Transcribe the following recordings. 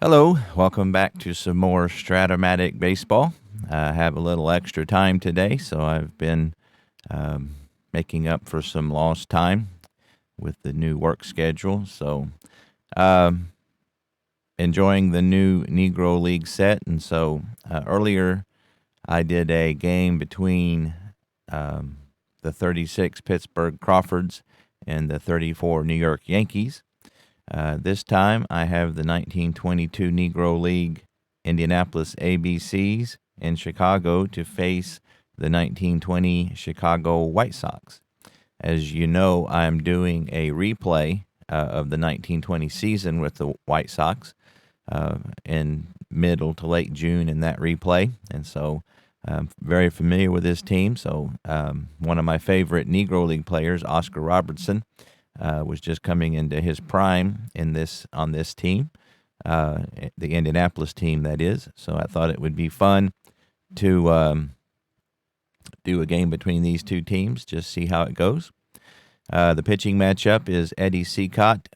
Hello, welcome back to some more Strat-O-Matic baseball. I have a little extra time today, so I've been um, making up for some lost time with the new work schedule. So, um, enjoying the new Negro League set. And so, earlier I did a game between um, the 36 Pittsburgh Crawfords and the 34 New York Yankees. This time I have the 1922 Negro League Indianapolis ABCs in Chicago to face the 1920 Chicago White Sox. As you know, I'm doing a replay of the 1920 season with the White Sox in middle to late June in that replay. And so I'm very familiar with this team. So one of my favorite Negro League players, Oscar Robertson, was just coming into his prime on this team, the Indianapolis team, that is. So I thought it would be fun to do a game between these two teams, just see how it goes. The pitching matchup is Eddie Seacott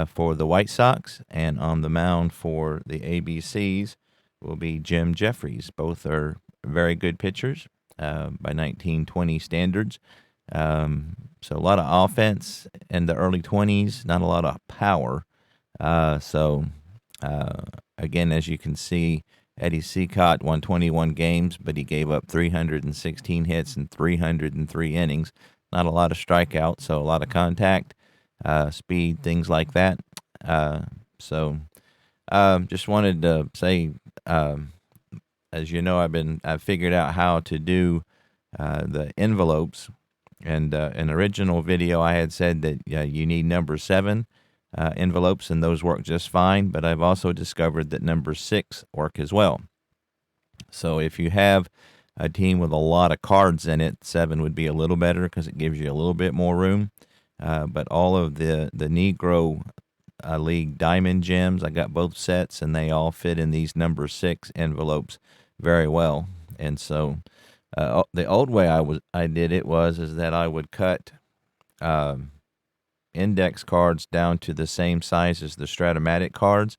for the White Sox, and on the mound for the ABCs will be Jim Jeffries. Both are very good pitchers by 1920 standards. So a lot of offense in the early 20s, not a lot of power. Again, as you can see, Eddie Seacott won 21 games, but he gave up 316 hits and 303 innings. Not a lot of strikeouts, so a lot of contact, speed, things like that. Just wanted to say, as you know, I've figured out how to do the envelopes. And in an original video, I had said that you need number 7 envelopes, and those work just fine. But I've also discovered that number 6 work as well. So if you have a team with a lot of cards in it, 7 would be a little better because it gives you a little bit more room. But all of the Negro League Diamond Gems, I got both sets, and they all fit in these number 6 envelopes very well. And so the old way I did it is that I would cut index cards down to the same size as the Strat-O-Matic cards,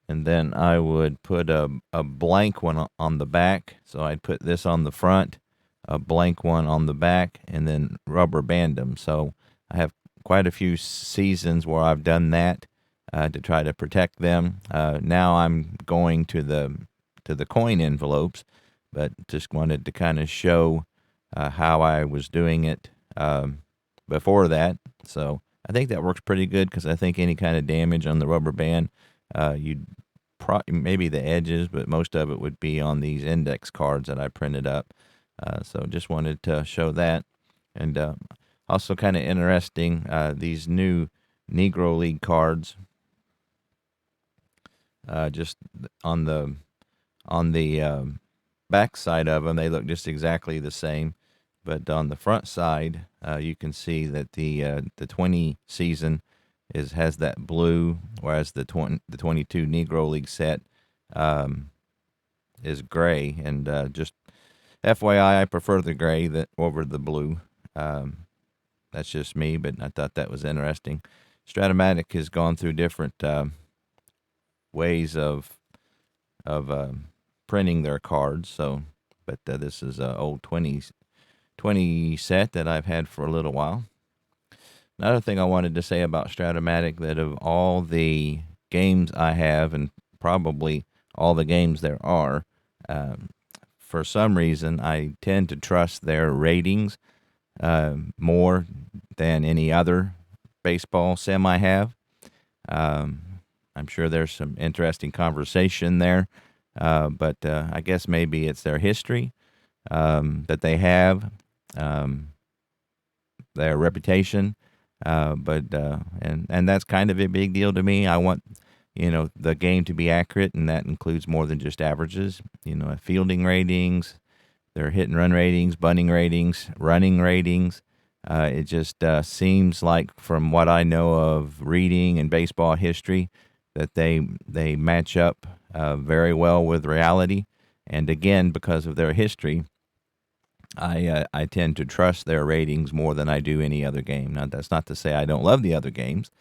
and then I would put a blank one on the back. So I'd put this on the front, a blank one on the back, and then rubber band them. So I have quite a few seasons where I've done that to try to protect them. Now I'm going to the coin envelopes, but just wanted to kind of show how I was doing it before that. So I think that works pretty good because I think any kind of damage on the rubber band, maybe the edges, but most of it would be on these index cards that I printed up. So just wanted to show that. And also kind of interesting, these new Negro League cards, just on the back side of them, they look just exactly the same. But on the front side, you can see that the 20 season has that blue, whereas the 22 Negro League set is gray. And just FYI, I prefer the gray over the blue. That's just me, but I thought that was interesting. Strat-O-Matic has gone through different ways of printing their cards. So, but this is an old 20 set that I've had for a little while. Another thing I wanted to say about Strat-O-Matic, that of all the games I have, and probably all the games there are, for some reason I tend to trust their ratings more than any other baseball sim I have. I'm sure there's some interesting conversation there, but I guess maybe it's their history that they have, their reputation, and that's kind of a big deal to me. I want the game to be accurate, and that includes more than just averages. Fielding ratings, their hit and run ratings, bunting ratings, running ratings. It just seems like, from what I know of reading and baseball history, that they match up very well with reality. And again, because of their history, I tend to trust their ratings more than I do any other game. Now, that's not to say I don't love the other games.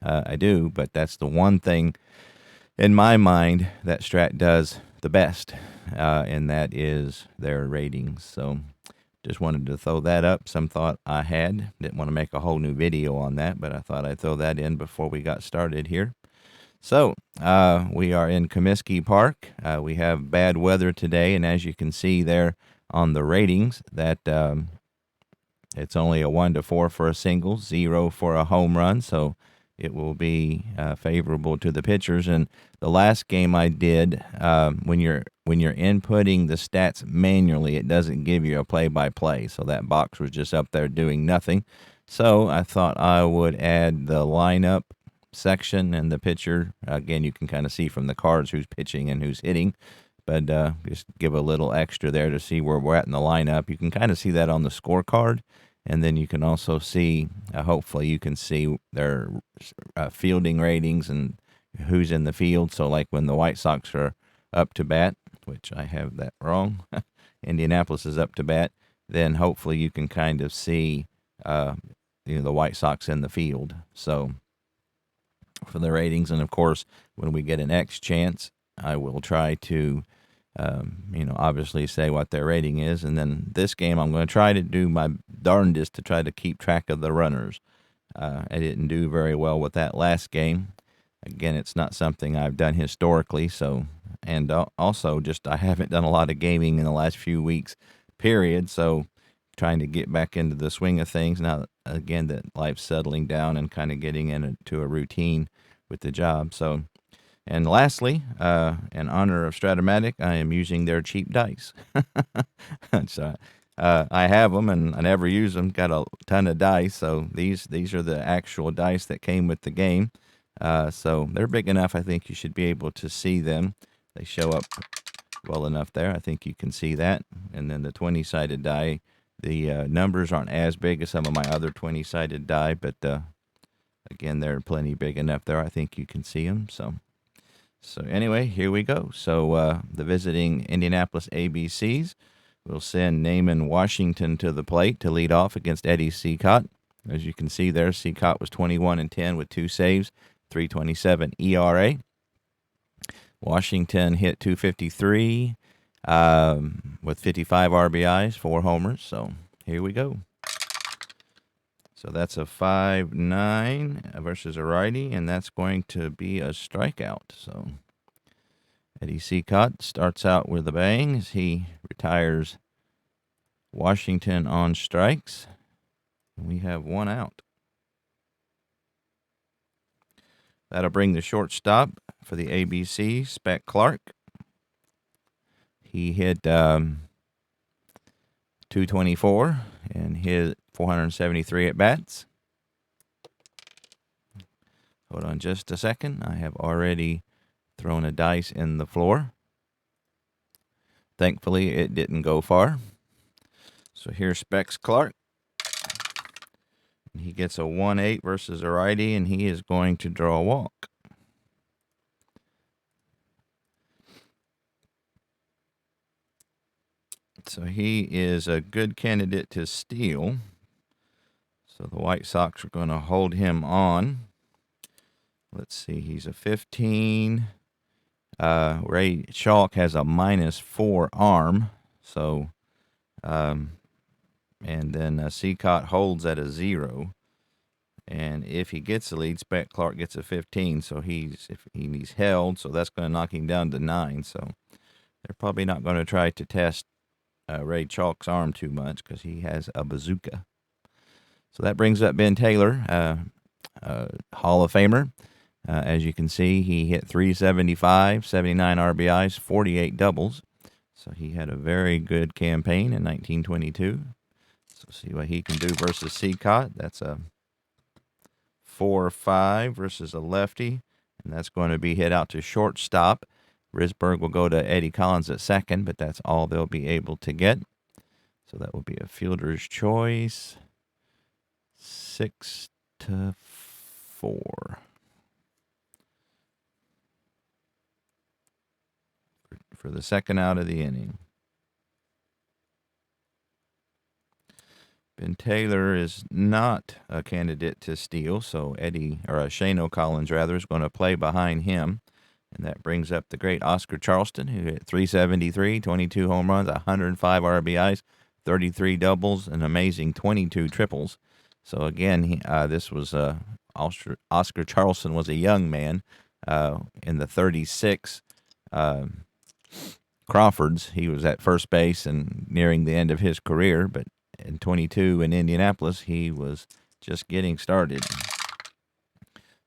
I do, but that's the one thing in my mind, that Strat does the best, and that is their ratings. So just wanted to throw that up. Some thought I had. Didn't want to make a whole new video on that, but I thought I'd throw that in before we got started here. So we are in Comiskey Park. We have bad weather today, and as you can see there on the ratings, that it's only a 1-4 for a single, 0 for a home run. So it will be favorable to the pitchers. And the last game I did, when you're inputting the stats manually, it doesn't give you a play-by-play. So that box was just up there doing nothing. So I thought I would add the lineup section and the pitcher. Again, you can kind of see from the cards who's pitching and who's hitting. But just give a little extra there to see where we're at in the lineup. You can kind of see that on the scorecard. And then you can also see, hopefully you can see their fielding ratings and who's in the field. So like when the White Sox are up to bat, which I have that wrong, Indianapolis is up to bat, then hopefully you can kind of see the White Sox in the field. So for the ratings, and of course, when we get an X chance, I will try to obviously say what their rating is. And then this game, I'm going to try to do my darndest to try to keep track of the runners. I didn't do very well with that last game. Again, it's not something I've done historically. So, and also just I haven't done a lot of gaming in the last few weeks, period. So trying to get back into the swing of things now, again, that life's settling down and kind of getting into a routine with the job. So, and lastly, in honor of Strat-O-Matic, I am using their cheap dice. So I have them, and I never use them. Got a ton of dice, so these are the actual dice that came with the game. So they're big enough. I think you should be able to see them. They show up well enough there. I think you can see that. And then the 20-sided die, the numbers aren't as big as some of my other 20-sided die, but again, they're plenty big enough there. I think you can see them. So anyway, here we go. So the visiting Indianapolis ABCs will send Naaman Washington to the plate to lead off against Eddie Seacott. As you can see there, Seacott was 21-10 with 2 saves, 3.27 ERA. Washington hit .253 with 55 RBIs, 4 homers. So here we go. So that's a 5-9 versus a righty, and that's going to be a strikeout. So Eddie Seacott starts out with a bang as he retires Washington on strikes. We have 1 out. That'll bring the shortstop for the ABC, Spec Clark. He hit .224 and hit 473 at-bats. Hold on just a second. I have already thrown a dice in the floor. Thankfully, it didn't go far. So here's Specs Clark. He gets a 1-8 versus a righty, and he is going to draw a walk. So he is a good candidate to steal. So the White Sox are going to hold him on. Let's see, he's a 15. Ray Chalk has a -4 arm. So, and then Seacott holds at a 0. And if he gets the lead, Spec Clark gets a 15. So he's held, so that's going to knock him down to 9. So they're probably not going to try to test Ray Chalk's arm too much because he has a bazooka. So that brings up Ben Taylor, Hall of Famer. As you can see, he hit .375, 79 RBIs, 48 doubles. So he had a very good campaign in 1922. So see what he can do versus Seacott. That's a 4-5 versus a lefty, and that's going to be hit out to shortstop. Risberg will go to Eddie Collins at second, but that's all they'll be able to get. So that will be a fielder's choice. 6-4. For the second out of the inning. Ben Taylor is not a candidate to steal, so Shane Collins, rather, is going to play behind him. And that brings up the great Oscar Charleston, who hit 373, 22 home runs, 105 RBIs, 33 doubles, an amazing 22 triples. So again, this was Oscar Charleston was a young man in the 36 Crawfords. He was at first base and nearing the end of his career, but in 22 in Indianapolis, he was just getting started.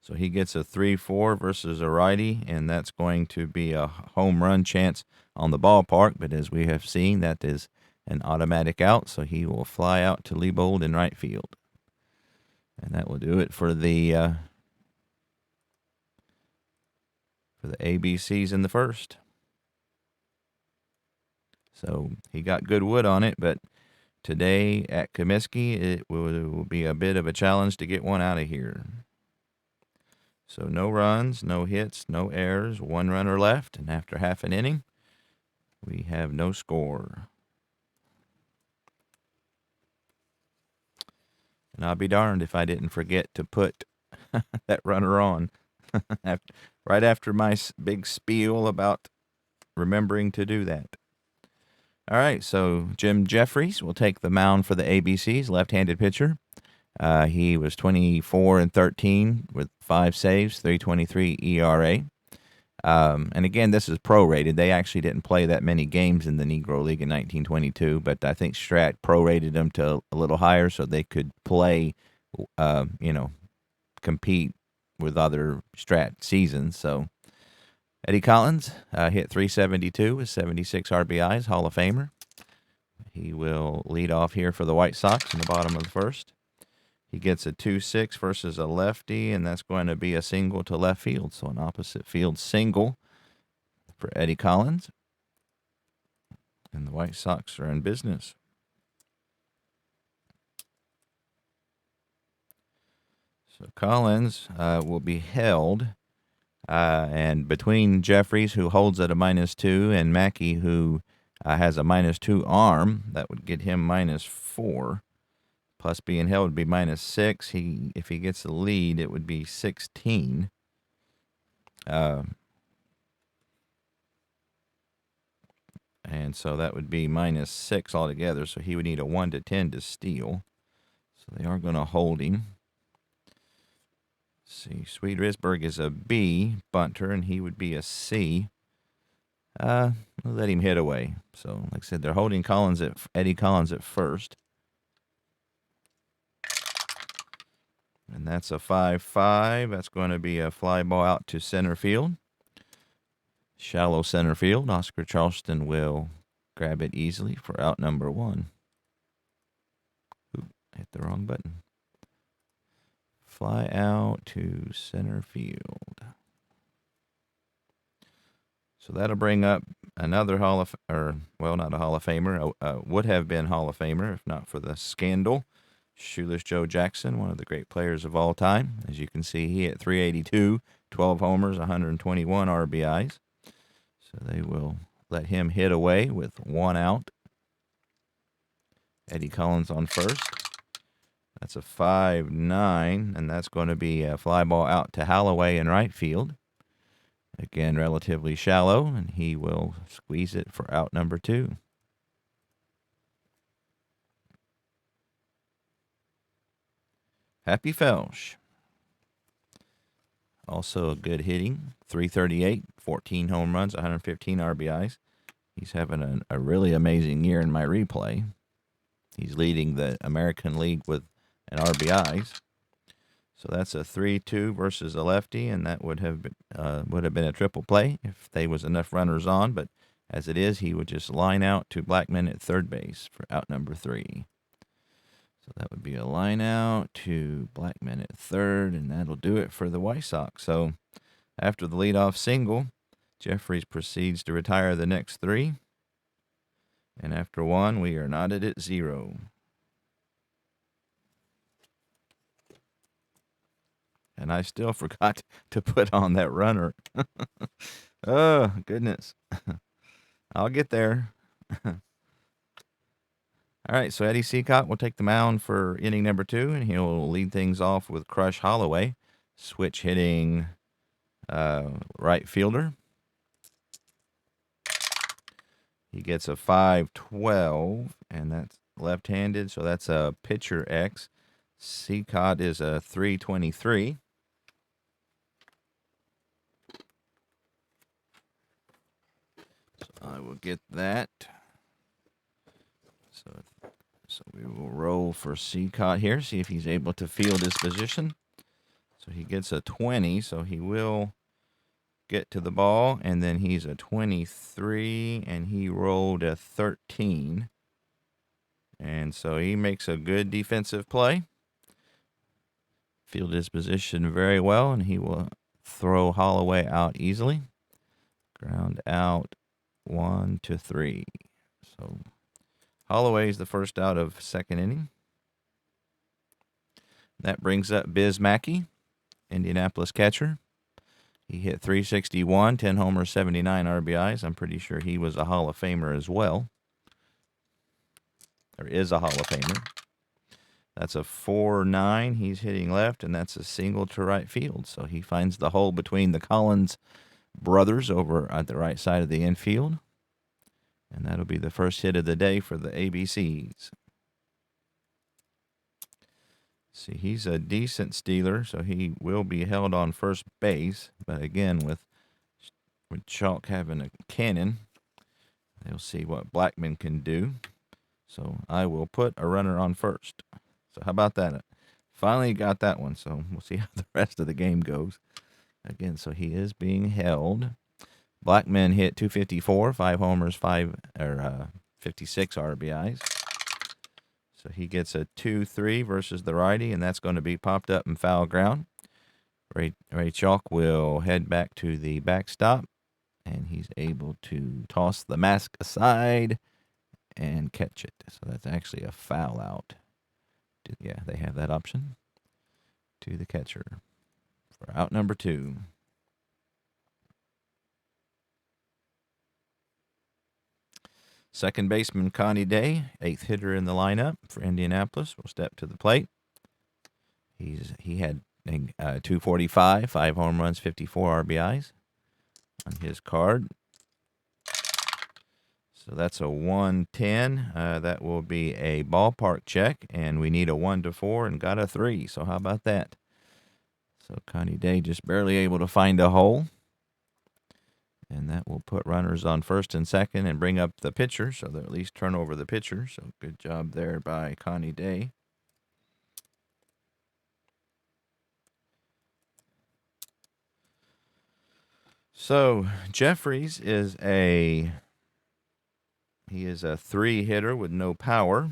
So he gets a 3-4 versus a righty, and that's going to be a home run chance on the ballpark. But as we have seen, that is an automatic out, so he will fly out to Liebold in right field. And that will do it for the ABCs in the first. So he got good wood on it, but today at Comiskey, it will be a bit of a challenge to get one out of here. So no runs, no hits, no errors, one runner left, and after half an inning, we have no score. And I'll be darned if I didn't forget to put that runner on right after my big spiel about remembering to do that. All right, so Jim Jeffries will take the mound for the ABCs, left-handed pitcher. He was 24-13 with 5 saves, 3.23 ERA. And again, this is prorated. They actually didn't play that many games in the Negro League in 1922, but I think Strat prorated them to a little higher so they could play, compete with other Strat seasons. So Eddie Collins hit 372 with 76 RBIs, Hall of Famer. He will lead off here for the White Sox in the bottom of the first. He gets a 2-6 versus a lefty, and that's going to be a single to left field. So an opposite field single for Eddie Collins. And the White Sox are in business. So Collins will be held. And between Jeffries, who holds at a -2, and Mackey, who has a -2 arm, that would get him -4. Plus being held would be -6. If he gets the lead, it would be 16. And so that would be -6 altogether. So he would need a 1-10 to steal. So they are going to hold him. Let's see, Sweet Risberg is a B bunter, and he would be a C. We'll let him hit away. So, like I said, they're holding Eddie Collins at first. And that's a 5-5. That's going to be a fly ball out to center field. Shallow center field. Oscar Charleston will grab it easily for out number 1. Oop, hit the wrong button. Fly out to center field. So that'll bring up another not a Hall of Famer, would have been Hall of Famer if not for the scandal. Shoeless Joe Jackson, one of the great players of all time. As you can see, he hit 382, 12 homers, 121 RBIs. So they will let him hit away with 1 out. Eddie Collins on first. That's a 5-9, and that's going to be a fly ball out to Holloway in right field. Again, relatively shallow, and he will squeeze it for out number 2. Happy Felsch. Also a good hitting, 338, 14 home runs, 115 RBIs. He's having a really amazing year in my replay. He's leading the American League with an RBIs. So that's a 3-2 versus a lefty, and that would have been a triple play if there was enough runners on. But as it is, he would just line out to Blackman at third base for out number 3. So that would be a line out to Blackman at third, and that'll do it for the White Sox. So after the leadoff single, Jeffries proceeds to retire the next 3. And after 1, we are knotted at 0. And I still forgot to put on that runner. Oh, goodness. I'll get there. All right, so Eddie Seacott will take the mound for inning number 2, and he'll lead things off with Crush Holloway. Switch hitting right fielder. He gets a 5-12, and that's left-handed, so that's a pitcher X. Cicott is a 323. So I will get that. So we will roll for Cicott here, see if he's able to field his position. So he gets a 20, so he will get to the ball, and then he's a 23, and he rolled a 13. And so he makes a good defensive play. Field his position very well, and he will throw Holloway out easily. Ground out 1-3. So Holloway is the first out of second inning. That brings up Biz Mackey, Indianapolis catcher. He hit 361, 10 homers, 79 RBIs. I'm pretty sure he was a Hall of Famer as well. Or is a Hall of Famer. That's a 4-9. He's hitting left, and that's a single to right field. So he finds the hole between the Collins brothers over at the right side of the infield. And that'll be the first hit of the day for the ABCs. See, he's a decent stealer, so he will be held on first base. But again, with Chalk having a cannon, they'll see what Blackman can do. So I will put a runner on first. So how about that? Finally got that one, so we'll see how the rest of the game goes. Again, so he is being held. Blackman hit 254, 5 homers, 56 RBIs. So he gets a 2-3 versus the righty, and that's going to be popped up in foul ground. Ray Chalk will head back to the backstop, and he's able to toss the mask aside and catch it. So that's actually a foul out. Yeah, they have that option to the catcher for out number 2. Second baseman Connie Day, 8th hitter in the lineup for Indianapolis, will step to the plate. He had 245, 5 home runs, 54 RBIs on his card. So that's a 110. That will be a ballpark check, and we need a 1-4 and got a 3. So how about that? So Connie Day just barely able to find a hole. And that will put runners on first and second and bring up the pitcher, so they'll at least turn over the pitcher. So good job there by Connie Day. So Jeffries is a 3-hitter with no power.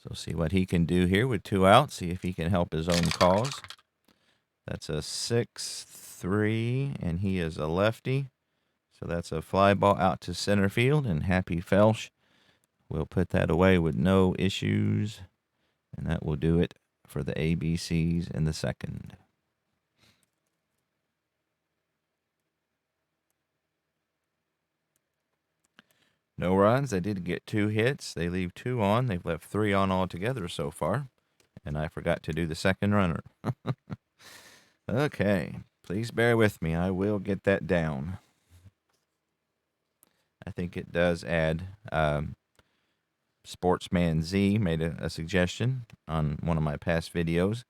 So see what he can do here with 2 outs. See if he can help his own cause. That's a 6-3, and he is a lefty. So that's a fly ball out to center field, and Happy Felsch will put that away with no issues. And that will do it for the ABCs in the second. No runs. They did get 2 hits. They leave 2 on. They've left 3 on altogether so far. And I forgot to do the second runner. Okay. Please bear with me. I will get that down. I think it does add. Sportsman Z made a suggestion on one of my past videos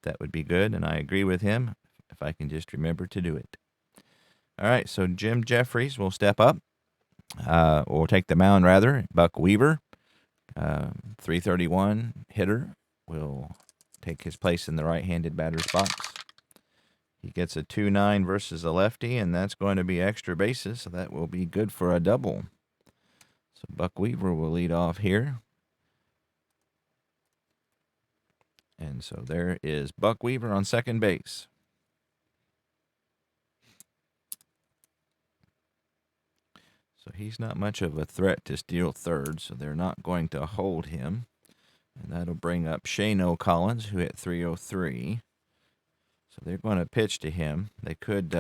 that would be good, and I agree with him if I can just remember to do it. All right, so Jim Jeffries will step up, or take the mound rather. Buck Weaver, 331 hitter, will take his place in the right-handed batter's box. He gets a 2-9 versus a lefty, and that's going to be extra bases, so that will be good for a double. So Buck Weaver will lead off here. And so there is Buck Weaver on second base. So he's not much of a threat to steal third, so they're not going to hold him. And that'll bring up Shane Collins, who hit 303. So they're going to pitch to him. They could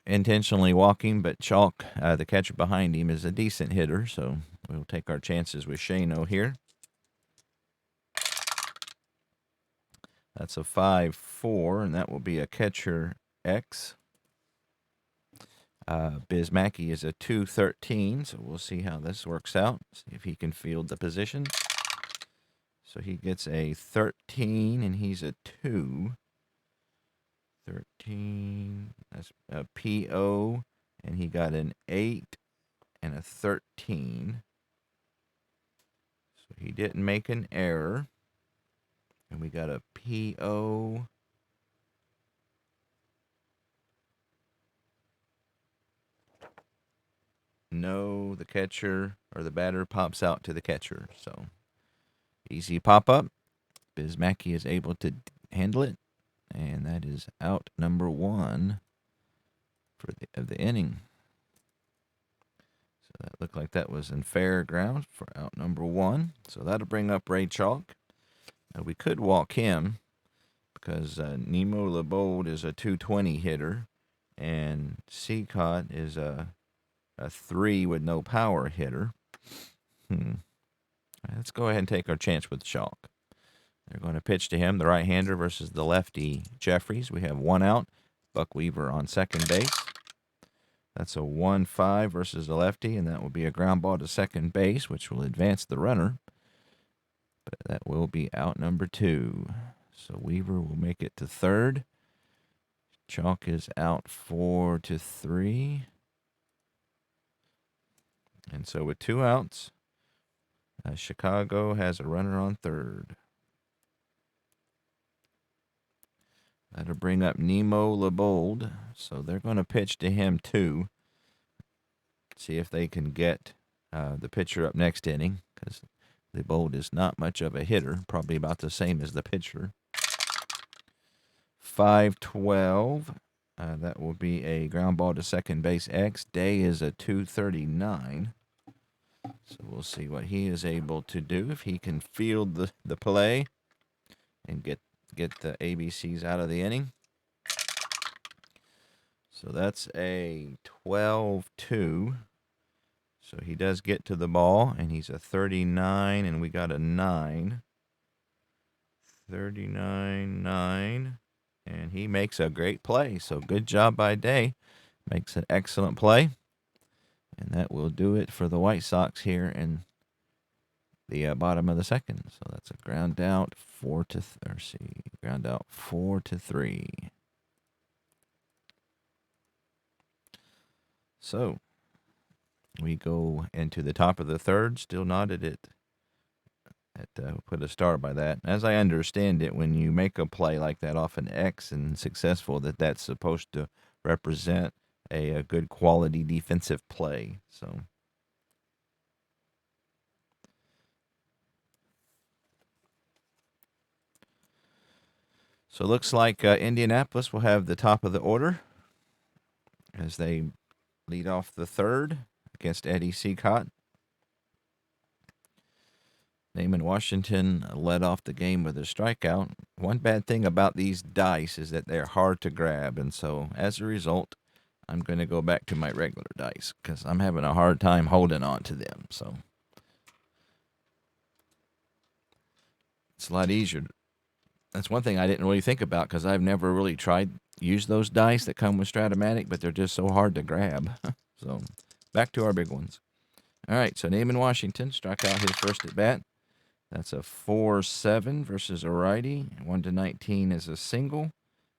intentionally walk him, but Chalk, the catcher behind him, is a decent hitter, so we'll take our chances with Shane here. That's a 5-4, and that will be a catcher X. Biz Mackey is a 2-13, so we'll see how this works out. See if he can field the position. So he gets a 13, and he's a 2. 13, that's a PO, and he got an 8 and a 13. So he didn't make an error. And we got a PO. No, the catcher or the batter pops out to the catcher. So easy pop up. Biz Mackey is able to handle it. And that is out number 1 of the inning. So that looked like that was in fair ground for out number 1. So that'll bring up Ray Chalk. Now we could walk him because Nemo LeBold is a 220 hitter. And Seacott is a 3 with no power hitter. Let's go ahead and take our chance with Chalk. They're going to pitch to him, the right-hander versus the lefty Jeffries. We have 1 out. Buck Weaver on second base. That's a 1-5 versus the lefty, and that will be a ground ball to second base, which will advance the runner. But that will be out number 2. So Weaver will make it to third. Chalk is out 4-3. And so with 2 outs, Chicago has a runner on third. That'll bring up Nemo LeBold. So they're going to pitch to him too. See if they can get the pitcher up next inning, because LeBold is not much of a hitter, probably about the same as the pitcher. 5-12. That will be a ground ball to second base X. Day is a 239. So we'll see what he is able to do, if he can field the play and get the ABCs out of the inning. So that's a 12-2. So he does get to the ball, and he's a 39, and we got a 9. 39-9, and he makes a great play. So good job by Day. Makes an excellent play. And that will do it for the White Sox here in the bottom of the second. So that's a ground out 4-3. So we go into the top of the third. Still knotted it. Put a star by that. As I understand it, when you make a play like that off an X and successful, that's supposed to represent a good quality defensive play. So it looks like Indianapolis will have the top of the order as they lead off the third against Eddie Seacott. Naaman Washington led off the game with a strikeout. One bad thing about these dice is that they're hard to grab, and so as a result, I'm going to go back to my regular dice because I'm having a hard time holding on to them. So it's a lot easier. That's one thing I didn't really think about because I've never really use those dice that come with Strat-O-Matic, but they're just so hard to grab. So back to our big ones. All right, so Naaman Washington struck out his first at bat. That's a 4-7 versus a righty. 1-19 is a single,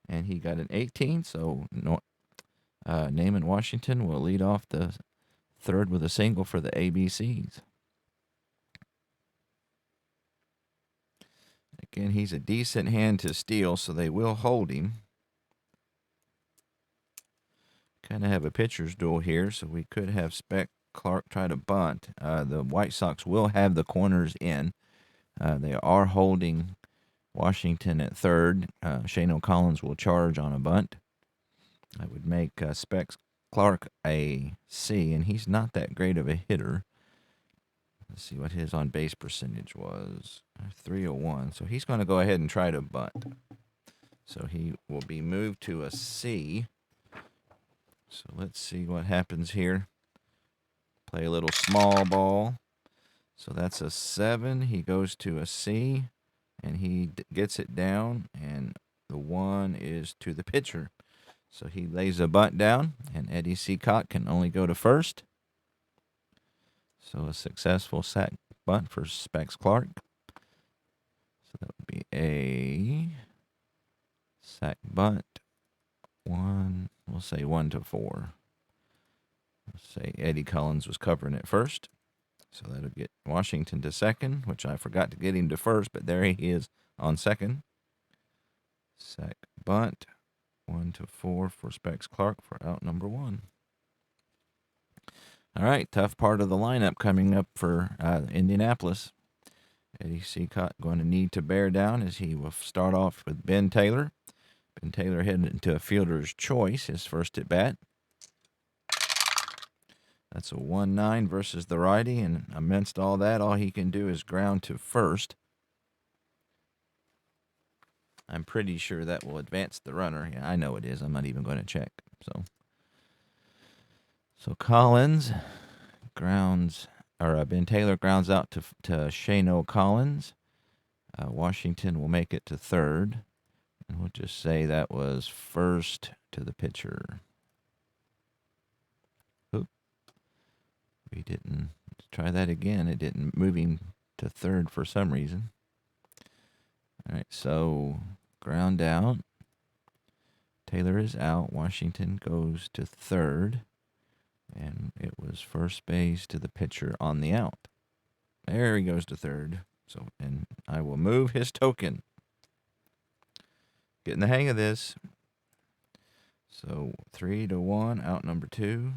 and he got an 18. So Naaman Washington will lead off the third with a single for the ABCs. Again, he's a decent hand to steal, so they will hold him. Kind of have a pitcher's duel here, so we could have Clark try to bunt. The White Sox will have the corners in. They are holding Washington at third. Shane O'Collins will charge on a bunt. I would make Clark a C, and he's not that great of a hitter. Let's see what his on-base percentage was. 301. So he's going to go ahead and try to bunt. So he will be moved to a C. So let's see what happens here. Play a little small ball. So that's a 7. He goes to a C. and he gets it down, and the 1 is to the pitcher. So he lays a bunt down, and Eddie Seacott can only go to first. So a successful sac bunt for Specs Clark. So that would be a sac bunt. 1, we'll say 1-4. We'll say Eddie Collins was covering it first. So that'll get Washington to second, which I forgot to get him to first, but there he is on second. Sac bunt. 1-4 for Specs Clark for out number 1. All right, tough part of the lineup coming up for Indianapolis. Eddie Seacott going to need to bear down as he will start off with Ben Taylor. Ben Taylor heading into a fielder's choice, his first at bat. That's a 1-9 versus the righty, and amidst all that, all he can do is ground to first. I'm pretty sure that will advance the runner. Yeah, I know it is. I'm not even going to check. So Collins grounds, or Ben Taylor grounds out to Shano Collins. Washington will make it to third. And we'll just say that was first to the pitcher. Oop. We didn't try that again. It didn't move him to third for some reason. All right, so ground out. Taylor is out. Washington goes to third. And it was first base to the pitcher on the out. There he goes to third. So, and I will move his token. Getting the hang of this. So 3-1, out number 2.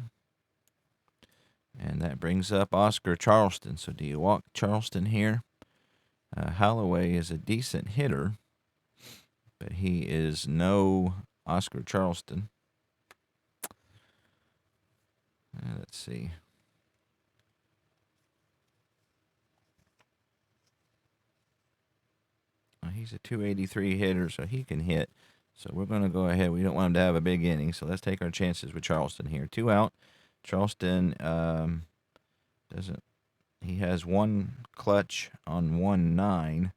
And that brings up Oscar Charleston. So do you walk Charleston here? Holloway is a decent hitter, but he is no Oscar Charleston. Let's see. He's a 283 hitter, so he can hit. So we're going to go ahead. We don't want him to have a big inning, so let's take our chances with Charleston here. 2 out. Charleston doesn't. He has 1 clutch on 1-9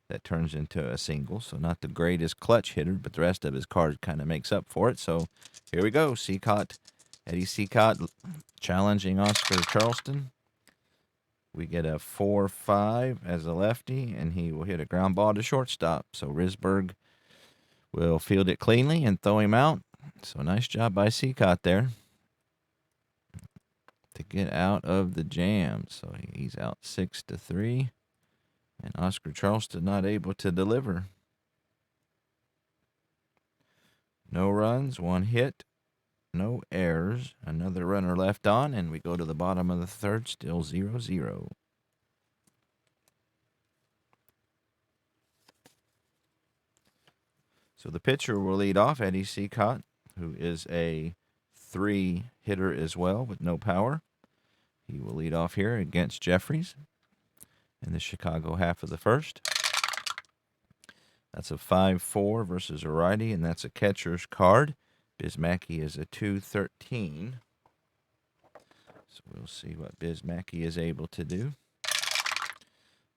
that turns into a single. So not the greatest clutch hitter, but the rest of his card kind of makes up for it. So here we go. Seacott, Eddie Seacott challenging Oscar Charleston. We get a 4-5 as a lefty, and he will hit a ground ball to shortstop. So Risberg will field it cleanly and throw him out. So nice job by Seacott there to get out of the jam. So he's out 6-3, and Oscar Charleston not able to deliver. No runs, 1 hit, no errors. Another runner left on, and we go to the bottom of the third, still 0-0. So the pitcher will lead off, Eddie Seacott, who is a 3 hitter as well with no power. He will lead off here against Jeffries in the Chicago half of the first. That's a 5-4 versus a righty, and that's a catcher's card. Bismacki is a 213. So we'll see what Bismacki is able to do.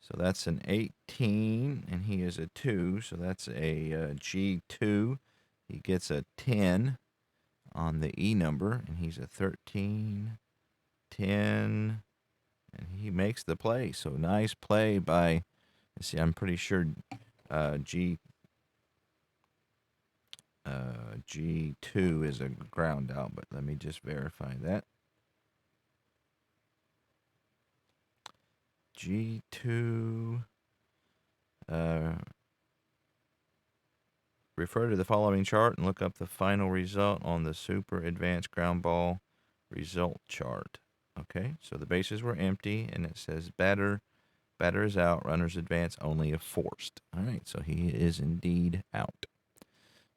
So that's an 18, and he is a 2, so that's a G2. He gets a 10 on the E number, and he's a 13, 10, and he makes the play. So nice play by, let's see, I'm pretty sure G2 is a ground out, but let me just verify that. G2, refer to the following chart and look up the final result on the Super Advanced Ground Ball result chart. Okay, so the bases were empty, and it says batter is out, runners advance, only if forced. All right, so he is indeed out.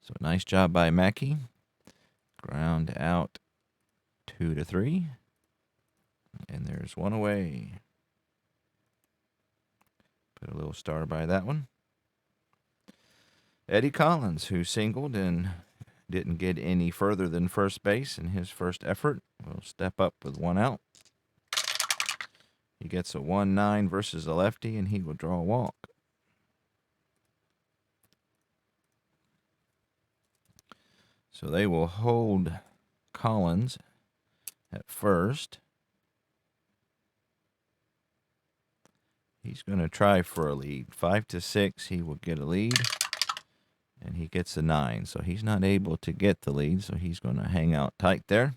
So nice job by Mackey. Ground out 2-3, and there's 1 away. Put a little star by that one. Eddie Collins, who singled and didn't get any further than first base in his first effort, will step up with 1 out. He gets a 1-9 versus a lefty, and he will draw a walk. So they will hold Collins at first. He's going to try for a lead. 5-6, he will get a lead. And he gets a 9. So he's not able to get the lead, so he's going to hang out tight there.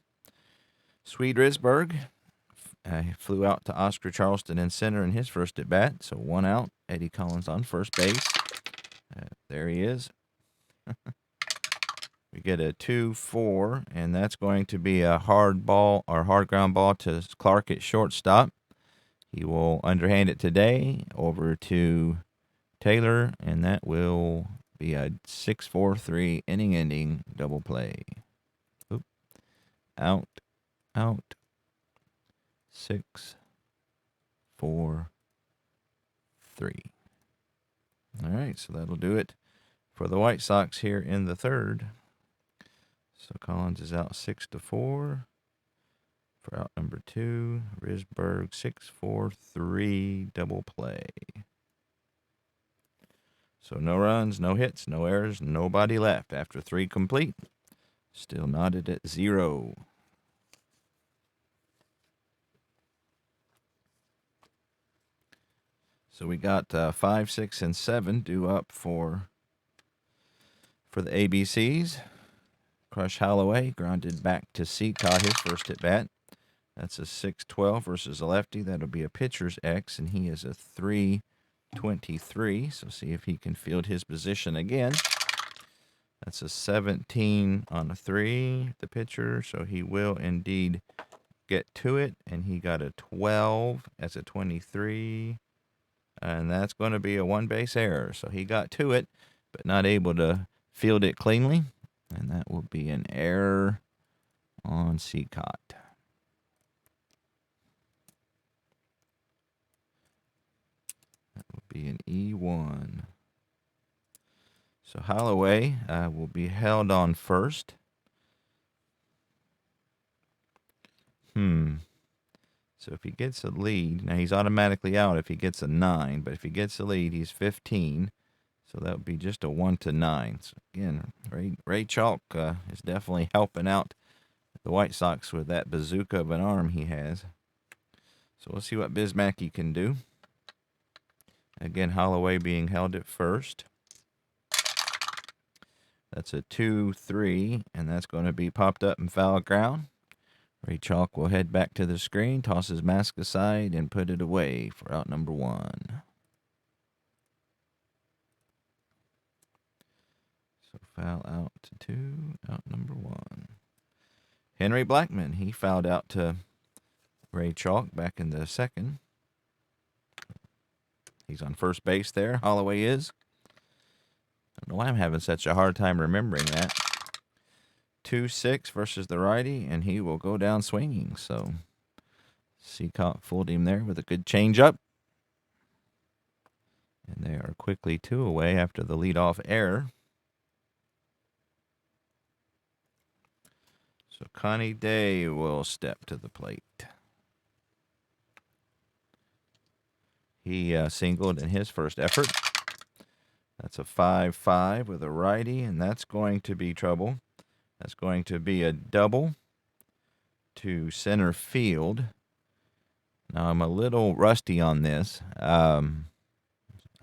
Swede Risberg flew out to Oscar Charleston in center in his first at bat. So 1 out. Eddie Collins on first base. There he is. We get a 2-4, and that's going to be a hard ball or hard ground ball to Clark at shortstop. He will underhand it today over to Taylor, and that will be a 6-4-3 inning-ending double play. Oop. Out. 6-4-3. All right, so that'll do it for the White Sox here in the third. So Collins is out 6-4 for out number 2. Risberg 6-4-3 double play. So no runs, no hits, no errors, nobody left after 3 complete. Still knotted at 0. So we got 5, 6, and 7 due up for the ABCs. Crush Holloway grounded back to Caught his first at bat. That's a 6-12 versus a lefty. That'll be a pitcher's X, and he is a 3-23. So see if he can field his position again. That's a 17 on a 3, the pitcher. So he will indeed get to it, and he got a 12 as a 23. And that's going to be a 1-base error. So he got to it, but not able to field it cleanly. And that will be an error on Caught. That will be an E1. So Holloway will be held on first. So if he gets a lead, now he's automatically out if he gets a 9, but if he gets a lead, he's 15. So that would be just a 1-9. So again, Ray Chalk is definitely helping out the White Sox with that bazooka of an arm he has. So we'll see what Bismacky can do. Again, Holloway being held at first. That's a 2-3, and that's going to be popped up and foul ground. Ray Chalk will head back to the screen, toss his mask aside, and put it away for out number 1. So foul out to 2, out number 1. Henry Blackman, he fouled out to Ray Chalk back in the second. He's on first base there. Holloway is. I don't know why I'm having such a hard time remembering that. 2-6 versus the righty, and he will go down swinging. So Caught fooled him there with a good changeup. And they are quickly 2 away after the leadoff error. So Connie Day will step to the plate. He singled in his first effort. That's a 5-5 with a righty, and that's going to be trouble. That's going to be a double to center field. Now, I'm a little rusty on this. I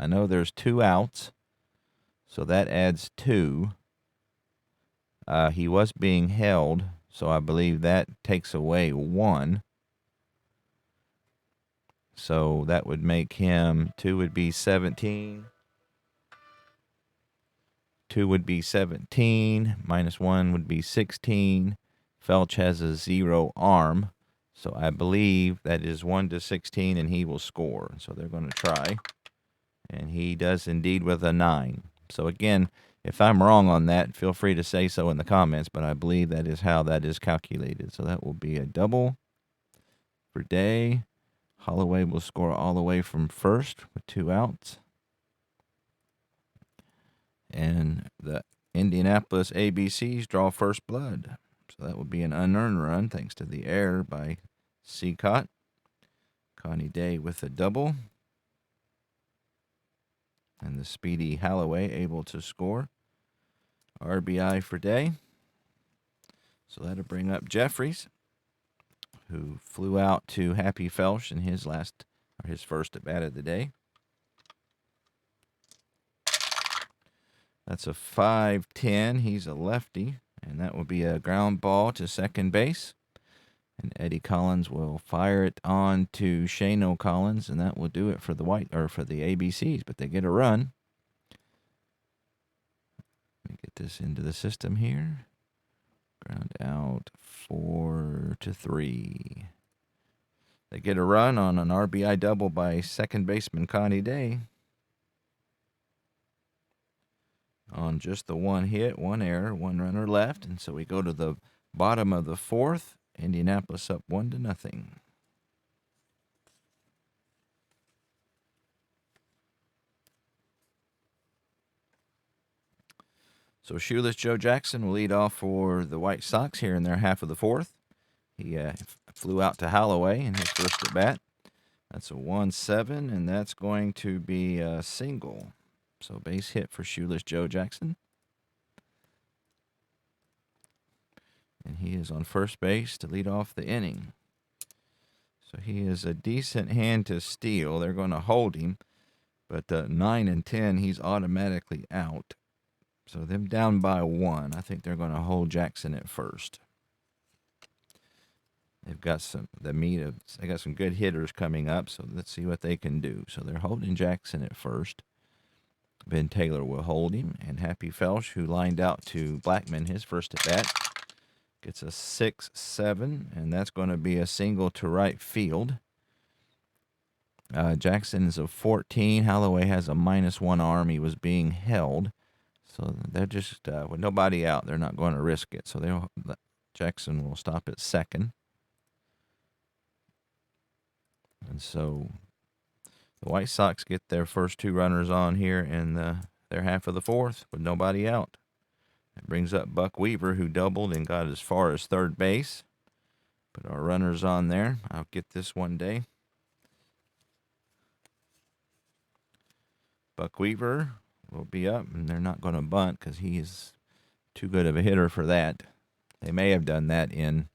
know there's 2 outs, so that adds 2. He was being held, so I believe that takes away 1. So that would make him 2 would be 17. 2 would be 17. Minus 1 would be 16. Felch has a 0 arm. So I believe that is 1-16, and he will score. So they're going to try. And he does indeed with a 9. So again, if I'm wrong on that, feel free to say so in the comments, but I believe that is how that is calculated. So that will be a double for Day. Holloway will score all the way from first with 2 outs. And the Indianapolis ABCs draw first blood. So that would be an unearned run thanks to the error by Caught. Connie Day with a double. And the speedy Holloway able to score. RBI for Day. So that'll bring up Jeffries, who flew out to Happy Felsch in his first at bat of the day. That's a 5-10. He's a lefty, and that will be a ground ball to second base. And Eddie Collins will fire it on to Shano Collins, and that will do it for the ABCs. But they get a run. Let me get this into the system here. Ground out 4-3. They get a run on an RBI double by second baseman Connie Day. On just the one hit, one error, one runner left. And so we go to the bottom of the fourth. Indianapolis up 1-0. So Shoeless Joe Jackson will lead off for the White Sox here in their half of the fourth. He flew out to Holloway in his first at bat. That's a 1-7, and that's going to be a single. So base hit for Shoeless Joe Jackson. And he is on first base to lead off the inning. So he is a decent hand to steal. They're going to hold him. But 9 and 10, he's automatically out. So them down by 1. I think they're going to hold Jackson at first. They've got they got some good hitters coming up, so let's see what they can do. So they're holding Jackson at first. Ben Taylor will hold him, and Happy Felsch, who lined out to Blackman his first at bat, gets a 6-7, and that's going to be a single to right field. Jackson is a 14. Holloway has a -1 arm. He was being held. So they're just, with nobody out, they're not going to risk it. So Jackson will stop at second. And so the White Sox get their first 2 runners on here in their half of the fourth with nobody out. It brings up Buck Weaver, who doubled and got as far as third base. Put our runners on there. I'll get this one day. Buck Weaver will be up, and they're not going to bunt because he is too good of a hitter for that. They may have done that in...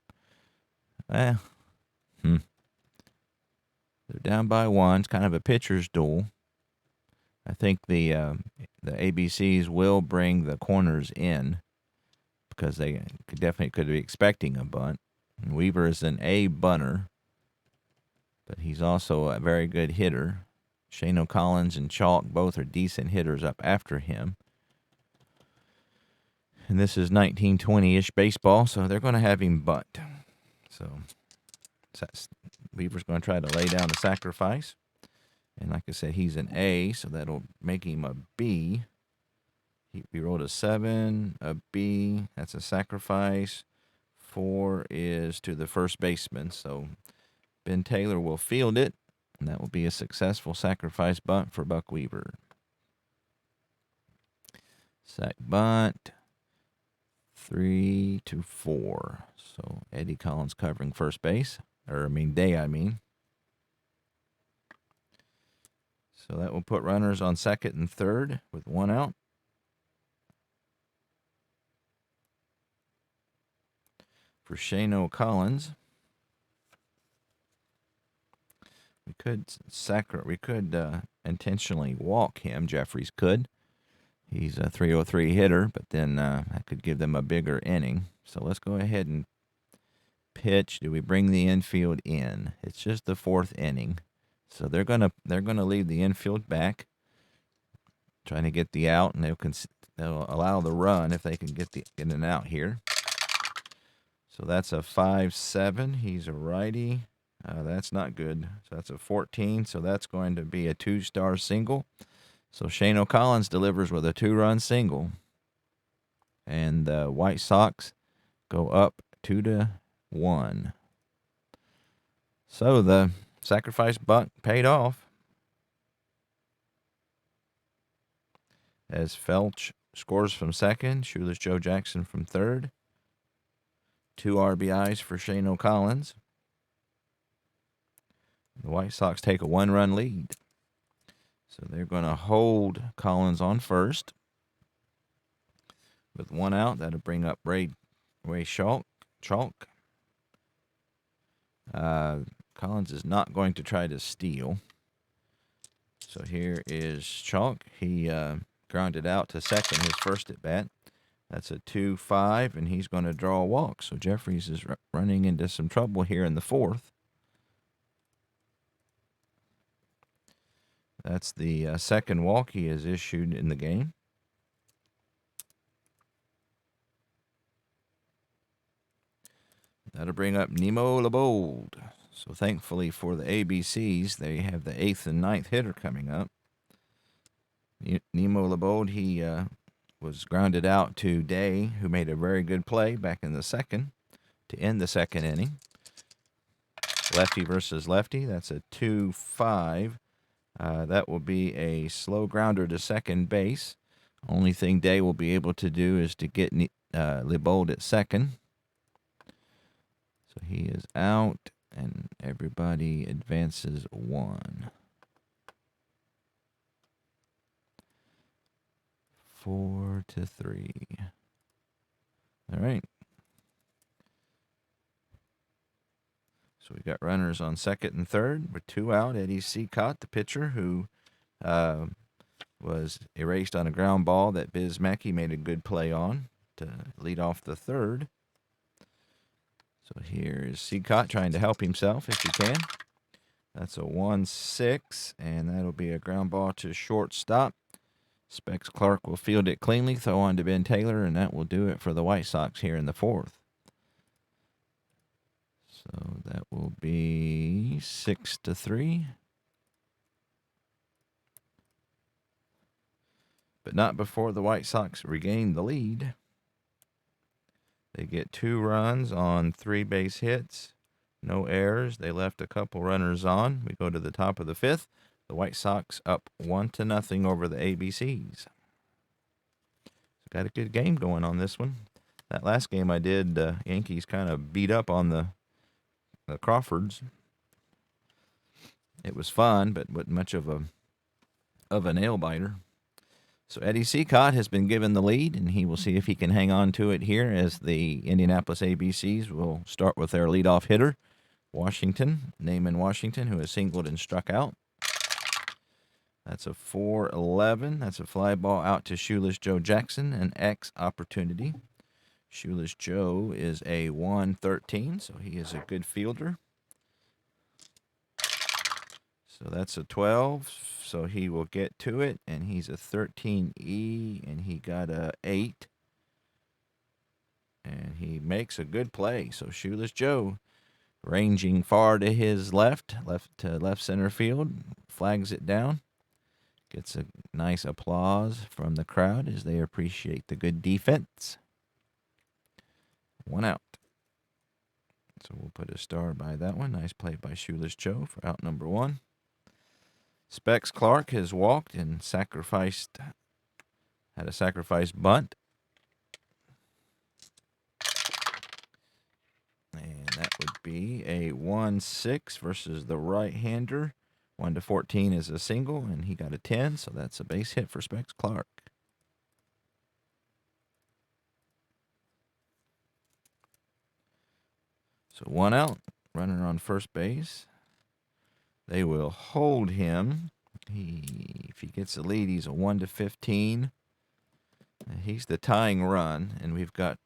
They're down by 1. It's kind of a pitcher's duel. I think the ABCs will bring the corners in because they could be expecting a bunt. And Weaver is an A bunter, but he's also a very good hitter. Shano Collins and Chalk both are decent hitters up after him. And this is 1920-ish baseball, so they're going to have him bunt. So Weaver's going to try to lay down a sacrifice. And like I said, he's an A, so that'll make him a B. We rolled a 7, a B. That's a sacrifice. 4 is to the first baseman. So Ben Taylor will field it, and that will be a successful sacrifice bunt for Buck Weaver. Sack bunt. 3-4. So Eddie Collins covering first base. Day. So that will put runners on second and third with 1 out. For Shano Collins, we could intentionally walk him. Jeffries could. He's a 303 hitter, but then that could give them a bigger inning. So let's go ahead and pitch. Do we bring the infield in? It's just the 4th inning. So they're gonna leave the infield back, trying to get the out, and they'll allow the run if they can get an out here. So that's a 5-7. He's a righty. That's not good. So that's a 14. So that's going to be a 2-star single. So Shano Collins delivers with a 2-run single, and the White Sox go up 2-1. So the sacrifice bunt paid off as Felsch scores from second, Shoeless Joe Jackson from third. 2 RBIs for Shano Collins. The White Sox take a 1-run lead. So they're going to hold Collins on first. With 1 out, that'll bring up Ray Schalk. Chalk. Collins is not going to try to steal. So here is Chalk. He grounded out to second his first at bat. That's a 2-5, and he's going to draw a walk. So Jeffries is running into some trouble here in the fourth. That's the second walk he has issued in the game. That'll bring up Nemo LeBold. So thankfully for the ABCs, they have the 8th and 9th hitter coming up. Nemo LeBold, he was grounded out to Day, who made a very good play back in the second to end the second inning. Lefty versus lefty. That's a 2-5. That will be a slow grounder to second base. Only thing Day will be able to do is to get LeBold at second. So he is out, and everybody advances 1. 4-3. All right. So we got runners on second and third with 2 out. Eddie Seacott, the pitcher, who was erased on a ground ball that Biz Mackey made a good play on to lead off the third. So here is Seacott trying to help himself if he can. That's a 1-6, and that'll be a ground ball to shortstop. Specs Clark will field it cleanly, throw on to Ben Taylor, and that will do it for the White Sox here in the fourth. So that will be 6-3. But not before the White Sox regain the lead. They get 2 runs on 3 base hits. No errors. They left a couple runners on. We go to the top of the 5th. The White Sox up 1-0 over the ABCs. Got a good game going on this one. That last game I did, Yankees kind of beat up on the Crawfords. It was fun, but wasn't much of a nail biter. So Eddie Seacott has been given the lead, and he will see if he can hang on to it here as the Indianapolis ABCs will start with their leadoff hitter, Naaman Washington, who has singled and struck out. That's a 4-11. That's a fly ball out to Shoeless Joe Jackson, an X opportunity. Shoeless Joe is a 1-13, so he is a good fielder. So that's a 12, so he will get to it, and he's a 13E, and he got a 8. And he makes a good play. So Shoeless Joe, ranging far to his left to left center field, flags it down. Gets a nice applause from the crowd as they appreciate the good defense. 1 out. So we'll put a star by that one. Nice play by Shoeless Joe for out number 1. Specs Clark has walked and had a sacrifice bunt. And that would be a 1-6 versus the right-hander. 1-14 is a single, and he got a 10, so that's a base hit for Specs Clark. So 1 out, runner on first base. They will hold him. If he gets the lead, he's a 1-15. He's the tying run, and we've got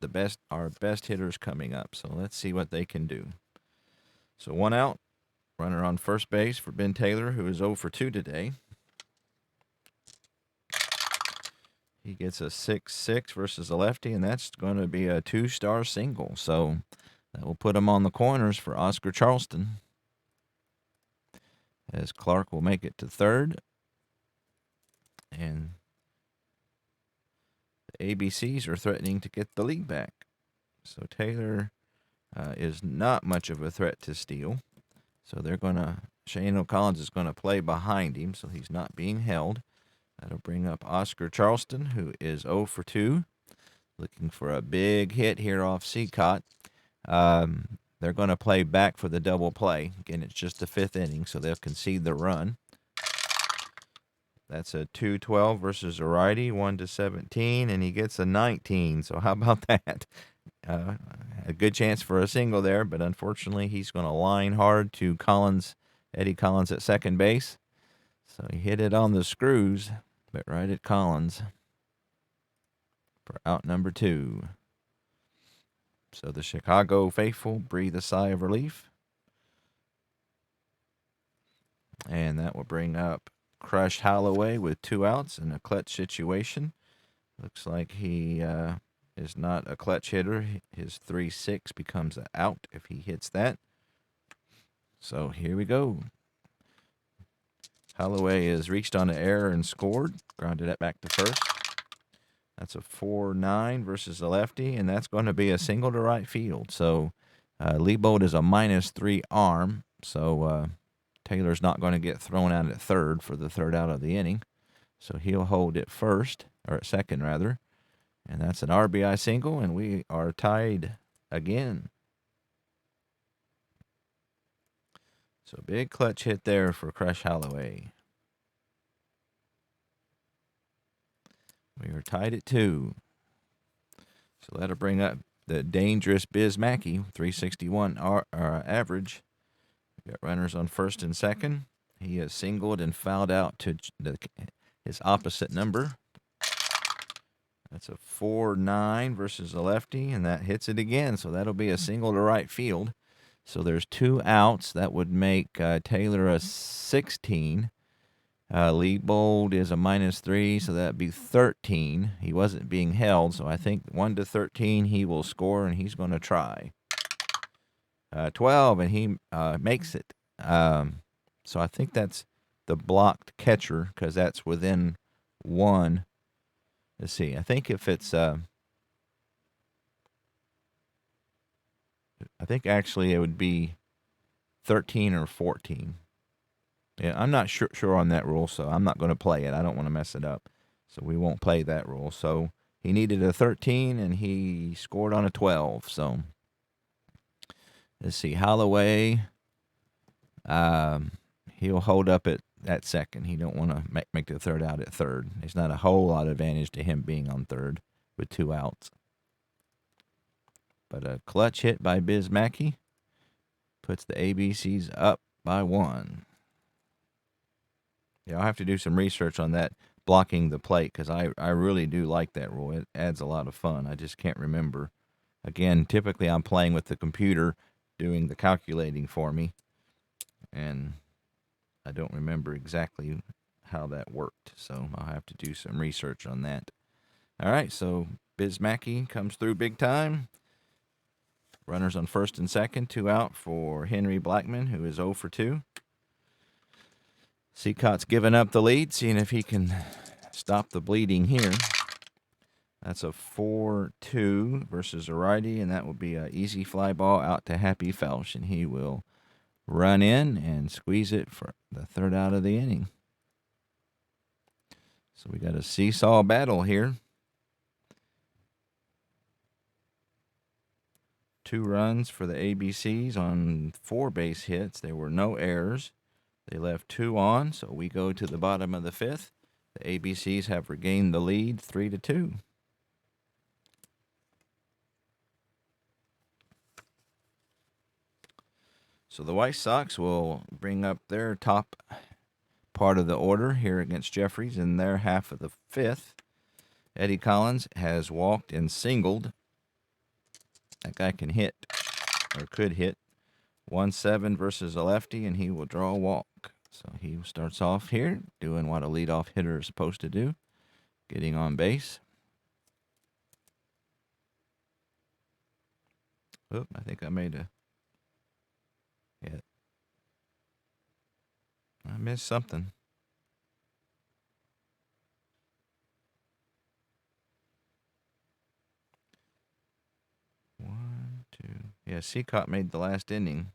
our best hitters coming up. So let's see what they can do. So 1 out, runner on first base for Ben Taylor, who is 0 for 2 today. He gets a 6-6 versus a lefty, and that's going to be a 2-star single. So that will put him on the corners for Oscar Charleston, as Clark will make it to third. And the ABCs are threatening to get the lead back. So Taylor is not much of a threat to steal. So Shane O'Collins is going to play behind him, so he's not being held. That'll bring up Oscar Charleston, who is 0 for 2. Looking for a big hit here off Seacott. They're going to play back for the double play. Again, it's just the 5th inning, so they'll concede the run. That's a 2-12 versus a righty, 1-17, and he gets a 19. So how about that? a good chance for a single there, but unfortunately he's going to line hard to Collins, Eddie Collins at second base. So he hit it on the screws, but right at Collins for out number 2. So the Chicago faithful breathe a sigh of relief. And that will bring up Crush Holloway with 2 outs in a clutch situation. Looks like he is not a clutch hitter. His 3-6 becomes an out if he hits that. So here we go. Holloway has reached on an error and scored. Grounded it back to first. That's a 4-9 versus a lefty, and that's going to be a single to right field. So Leibold is a -3 arm, so Taylor's not going to get thrown out at third for the third out of the inning. So he'll hold it first, or at second rather. And that's an RBI single, and we are tied again. So big clutch hit there for Crush Holloway. We are tied at 2. So that'll bring up the dangerous Biz Mackey, 361 average. We got runners on first and second. He has singled and fouled out to his opposite number. That's a 4-9 versus a lefty, and that hits it again. So that'll be a single to right field. So there's 2 outs. That would make Taylor a 16. Leibold is a -3, so that'd be 13. He wasn't being held, so I think 1-13 he will score, and he's going to try. 12, and he makes it. So I think that's the blocked catcher because that's within 1. Let's see. I think if it's I think actually it would be 13 or 14. Yeah, I'm not sure on that rule, so I'm not going to play it. I don't want to mess it up, so we won't play that rule. So he needed a 13, and he scored on a 12. So let's see. Holloway, he'll hold up at second. He don't want to make the third out at third. There's not a whole lot of advantage to him being on third with 2 outs. But a clutch hit by Biz Mackey puts the ABCs up by 1. Yeah, I'll have to do some research on that, blocking the plate, because I really do like that rule. It adds a lot of fun. I just can't remember. Again, typically I'm playing with the computer doing the calculating for me, and I don't remember exactly how that worked, so I'll have to do some research on that. All right, so Biz Mackey comes through big time. Runners on first and second, 2 out for Henry Blackman, who is 0 for 2. Seacott's giving up the lead, seeing if he can stop the bleeding here. That's a 4-2 versus a righty, and that will be an easy fly ball out to Happy Felsch, and he will run in and squeeze it for the third out of the inning. So we got a seesaw battle here. 2 runs for the ABCs on 4 base hits. There were no errors. They left 2 on, so we go to the bottom of the 5th. The ABCs have regained the lead 3-2. So the White Sox will bring up their top part of the order here against Jeffries in their half of the 5th. Eddie Collins has walked and singled. That guy can hit, or could hit. 1-7 versus a lefty, and he will draw a walk. So he starts off here doing what a leadoff hitter is supposed to do, getting on base. Oop, I think I made a hit. I missed something. One, two. Yeah, Seacott made the last inning,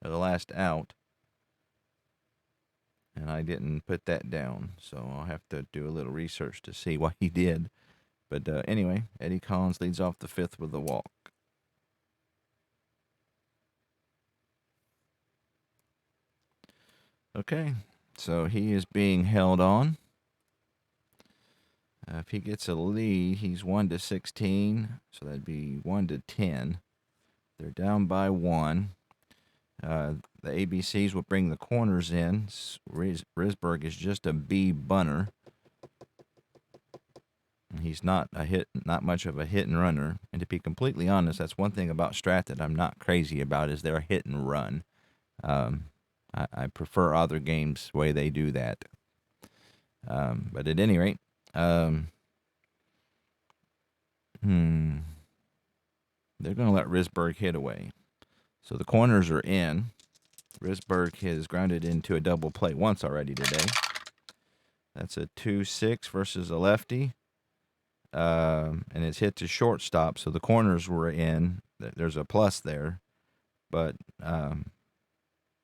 or the last out. And I didn't put that down, so I'll have to do a little research to see what he did. But anyway, Eddie Collins leads off the 5th with a walk. Okay, so he is being held on. If he gets a lead, he's 1-16, so that'd be 1-10. They're down by 1. The ABCs will bring the corners in. Risberg is just a B bunter. He's not much of a hit and runner. And to be completely honest, that's one thing about Strat that I'm not crazy about is their hit and run. I prefer other games the way they do that. But at any rate, they're going to let Risberg hit away. So the corners are in. Risberg has grounded into a double play once already today. That's a 2-6 versus a lefty. And it's hit to shortstop, so the corners were in. There's a plus there. But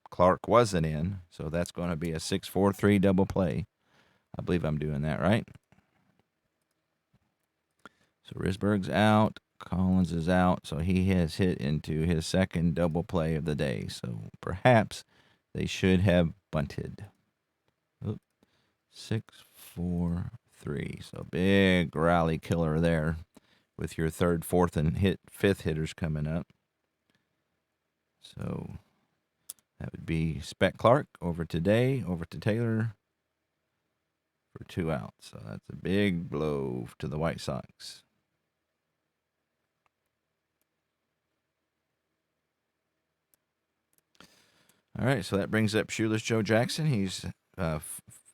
Clark wasn't in, so that's going to be a 6-4-3 double play. I believe I'm doing that right. So Risberg's out. Collins is out, so he has hit into his second double play of the day. So perhaps they should have bunted. 6-4-3. So big rally killer there with your third, fourth, and fifth hitters coming up. So that would be Spec Clark over today, over to Taylor for 2 outs. So that's a big blow to the White Sox. All right, so that brings up Shoeless Joe Jackson. He's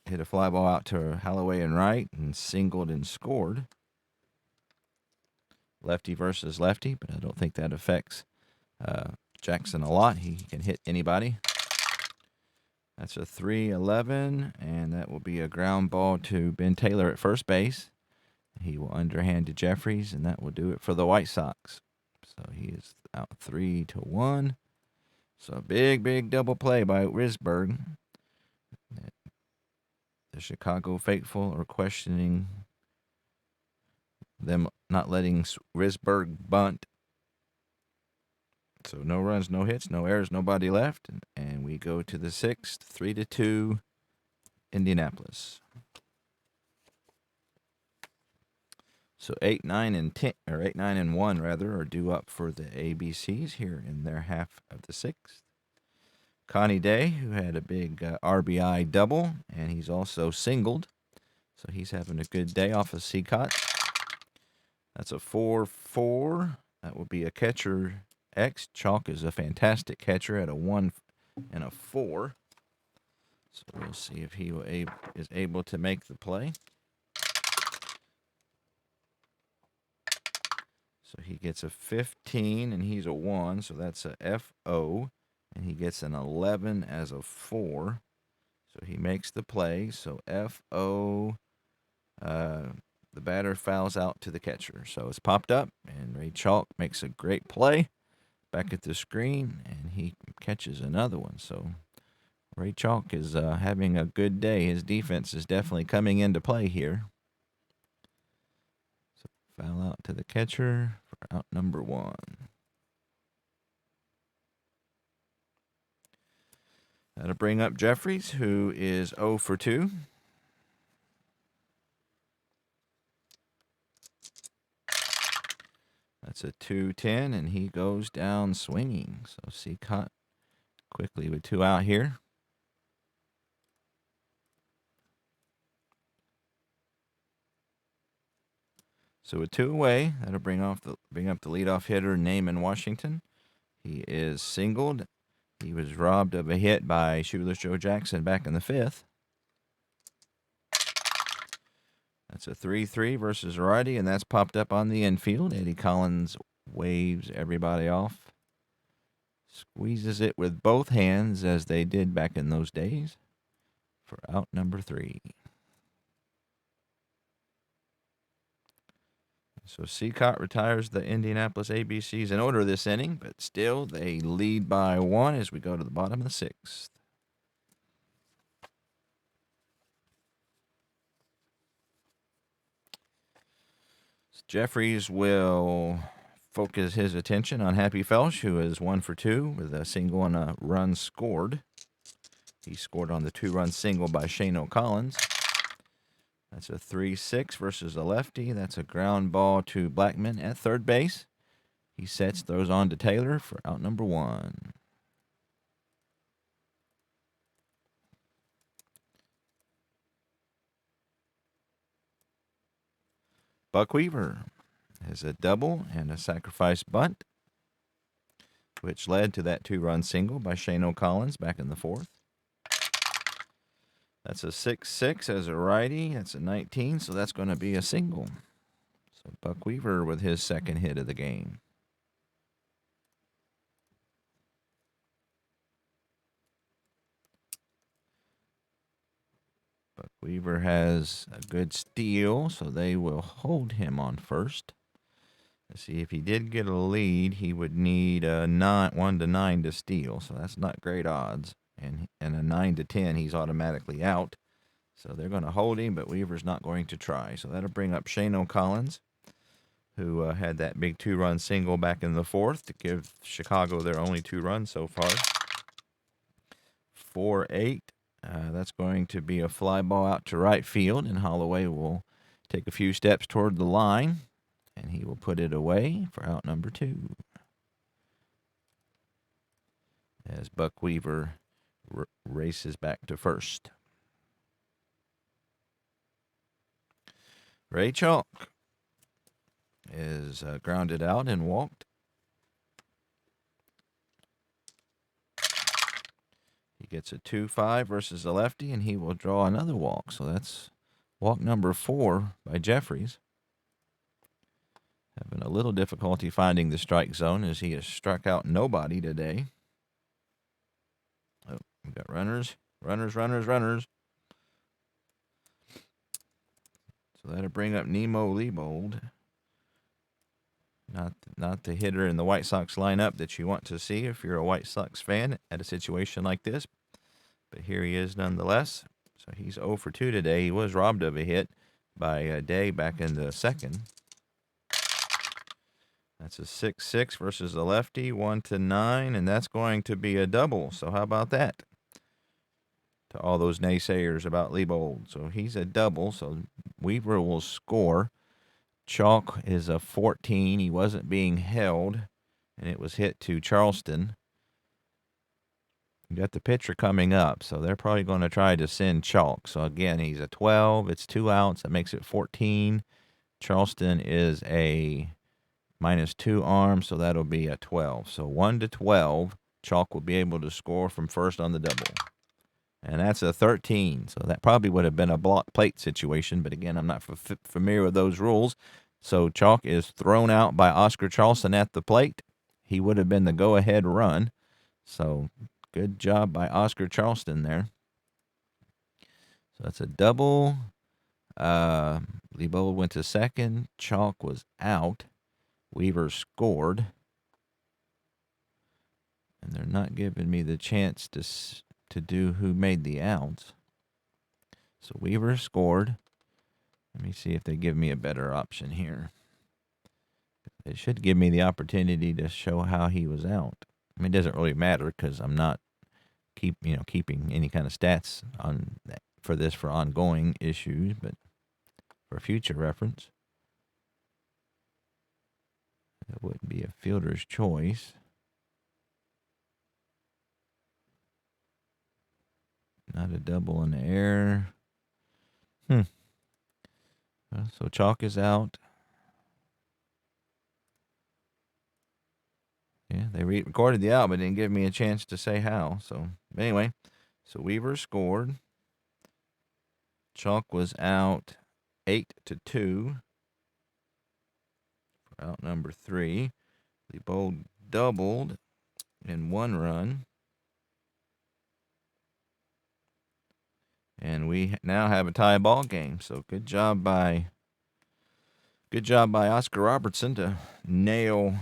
hit a fly ball out to Holloway and right and singled and scored. Lefty versus lefty, but I don't think that affects Jackson a lot. He can hit anybody. That's a 3-11, and that will be a ground ball to Ben Taylor at first base. He will underhand to Jeffries, and that will do it for the White Sox. So he is out 3-1. So a big double play by Risberg. The Chicago faithful are questioning them not letting Risberg bunt. So no runs, no hits, no errors, nobody left. And we go to the 6th, 3-2, Indianapolis. So 8, 9, and 10, or 8, 9, and 1 rather, are due up for the ABCs here in their half of the 6th. Connie Day, who had a big RBI double, and he's also singled. So he's having a good day off of Seacott. That's a 4-4. That will be a catcher X. Chalk is a fantastic catcher at a 1 and a 4. So we'll see if he is able to make the play. So he gets a 15, and he's a 1, so that's a FO. And he gets an 11 as a 4. So he makes the play. So FO, the batter fouls out to the catcher. So it's popped up, and Ray Chalk makes a great play back at the screen, and he catches another one. So Ray Chalk is having a good day. His defense is definitely coming into play here. So foul out to the catcher for out number 1. That'll bring up Jeffries, who is 0 for 2. That's a 2-10, and he goes down swinging. So Seacott quickly with 2 out here. So with 2 away, that'll bring up the leadoff hitter, Naaman Washington. He is singled. He was robbed of a hit by Shoeless Joe Jackson back in the 5th. That's a 3-3 versus righty, and that's popped up on the infield. Eddie Collins waves everybody off. Squeezes it with both hands, as they did back in those days, for out number 3. So Seacott retires the Indianapolis ABCs in order this inning, but still they lead by 1 as we go to the bottom of the 6th. Jeffries will focus his attention on Happy Felsch, who is 1 for 2 with a single and a run scored. He scored on the 2-run single by Shane O'Collins. That's a 3-6 versus a lefty. That's a ground ball to Blackman at third base. He sets, throws on to Taylor for out number 1. Buck Weaver has a double and a sacrifice bunt, which led to that 2-run single by Shane O'Collins back in the 4th. That's a 6-6 as a righty. That's a 19, so that's going to be a single. So Buck Weaver with his second hit of the game. Buck Weaver has a good steal, so they will hold him on first. Let's see, if he did get a lead, he would need a 1 to 9 to steal, so that's not great odds. And a 9 to 10, he's automatically out. So they're going to hold him, but Weaver's not going to try. So that'll bring up Shane O'Collins, who had that big 2-run single back in the 4th to give Chicago their only 2 runs so far. 4-8. That's going to be a fly ball out to right field, and Holloway will take a few steps toward the line, and he will put it away for out number 2. As Buck Weaver races back to first. Ray Chalk is grounded out and walked. He gets a 2-5 versus a lefty, and he will draw another walk. So that's walk number 4 by Jeffries. Having a little difficulty finding the strike zone as he has struck out nobody today. Oh, we've got runners. So that'll bring up Nemo Leibold. Not the hitter in the White Sox lineup that you want to see if you're a White Sox fan at a situation like this. But here he is nonetheless. So he's 0 for 2 today. He was robbed of a hit by Day back in the 2nd. That's a 6-6 versus a lefty, 1 to 9, and that's going to be a double. So how about that? To all those naysayers about Leibold. So he's a double, so Weaver will score. Chalk is a 14. He wasn't being held, and it was hit to Charleston. You got the pitcher coming up, so they're probably going to try to send Chalk. So again, he's a 12. It's 2 outs. That makes it 14. Charleston is a -2 arm, so that'll be a 12. So 1 to 12, Chalk will be able to score from first on the double. And that's a 13. So that probably would have been a block plate situation. But again, I'm not familiar with those rules. So Chalk is thrown out by Oscar Charleston at the plate. He would have been the go-ahead run. So good job by Oscar Charleston there. So that's a double. Leibold went to second. Chalk was out. Weaver scored. And they're not giving me the chance to do who made the outs. So Weaver scored. Let me see if they give me a better option here. It should give me the opportunity to show how he was out. I mean, it doesn't really matter because I'm not keeping any kind of stats on that for ongoing issues, but for future reference, it wouldn't be a fielder's choice. Not a double in the air. So Chalk is out. Yeah, they recorded the out, but didn't give me a chance to say how. So anyway, so Weaver scored. Chalk was out 8 to 2 for out number 3. Leibold doubled in 1 run. And we now have a tie ball game. So good job by Oscar Robertson to nail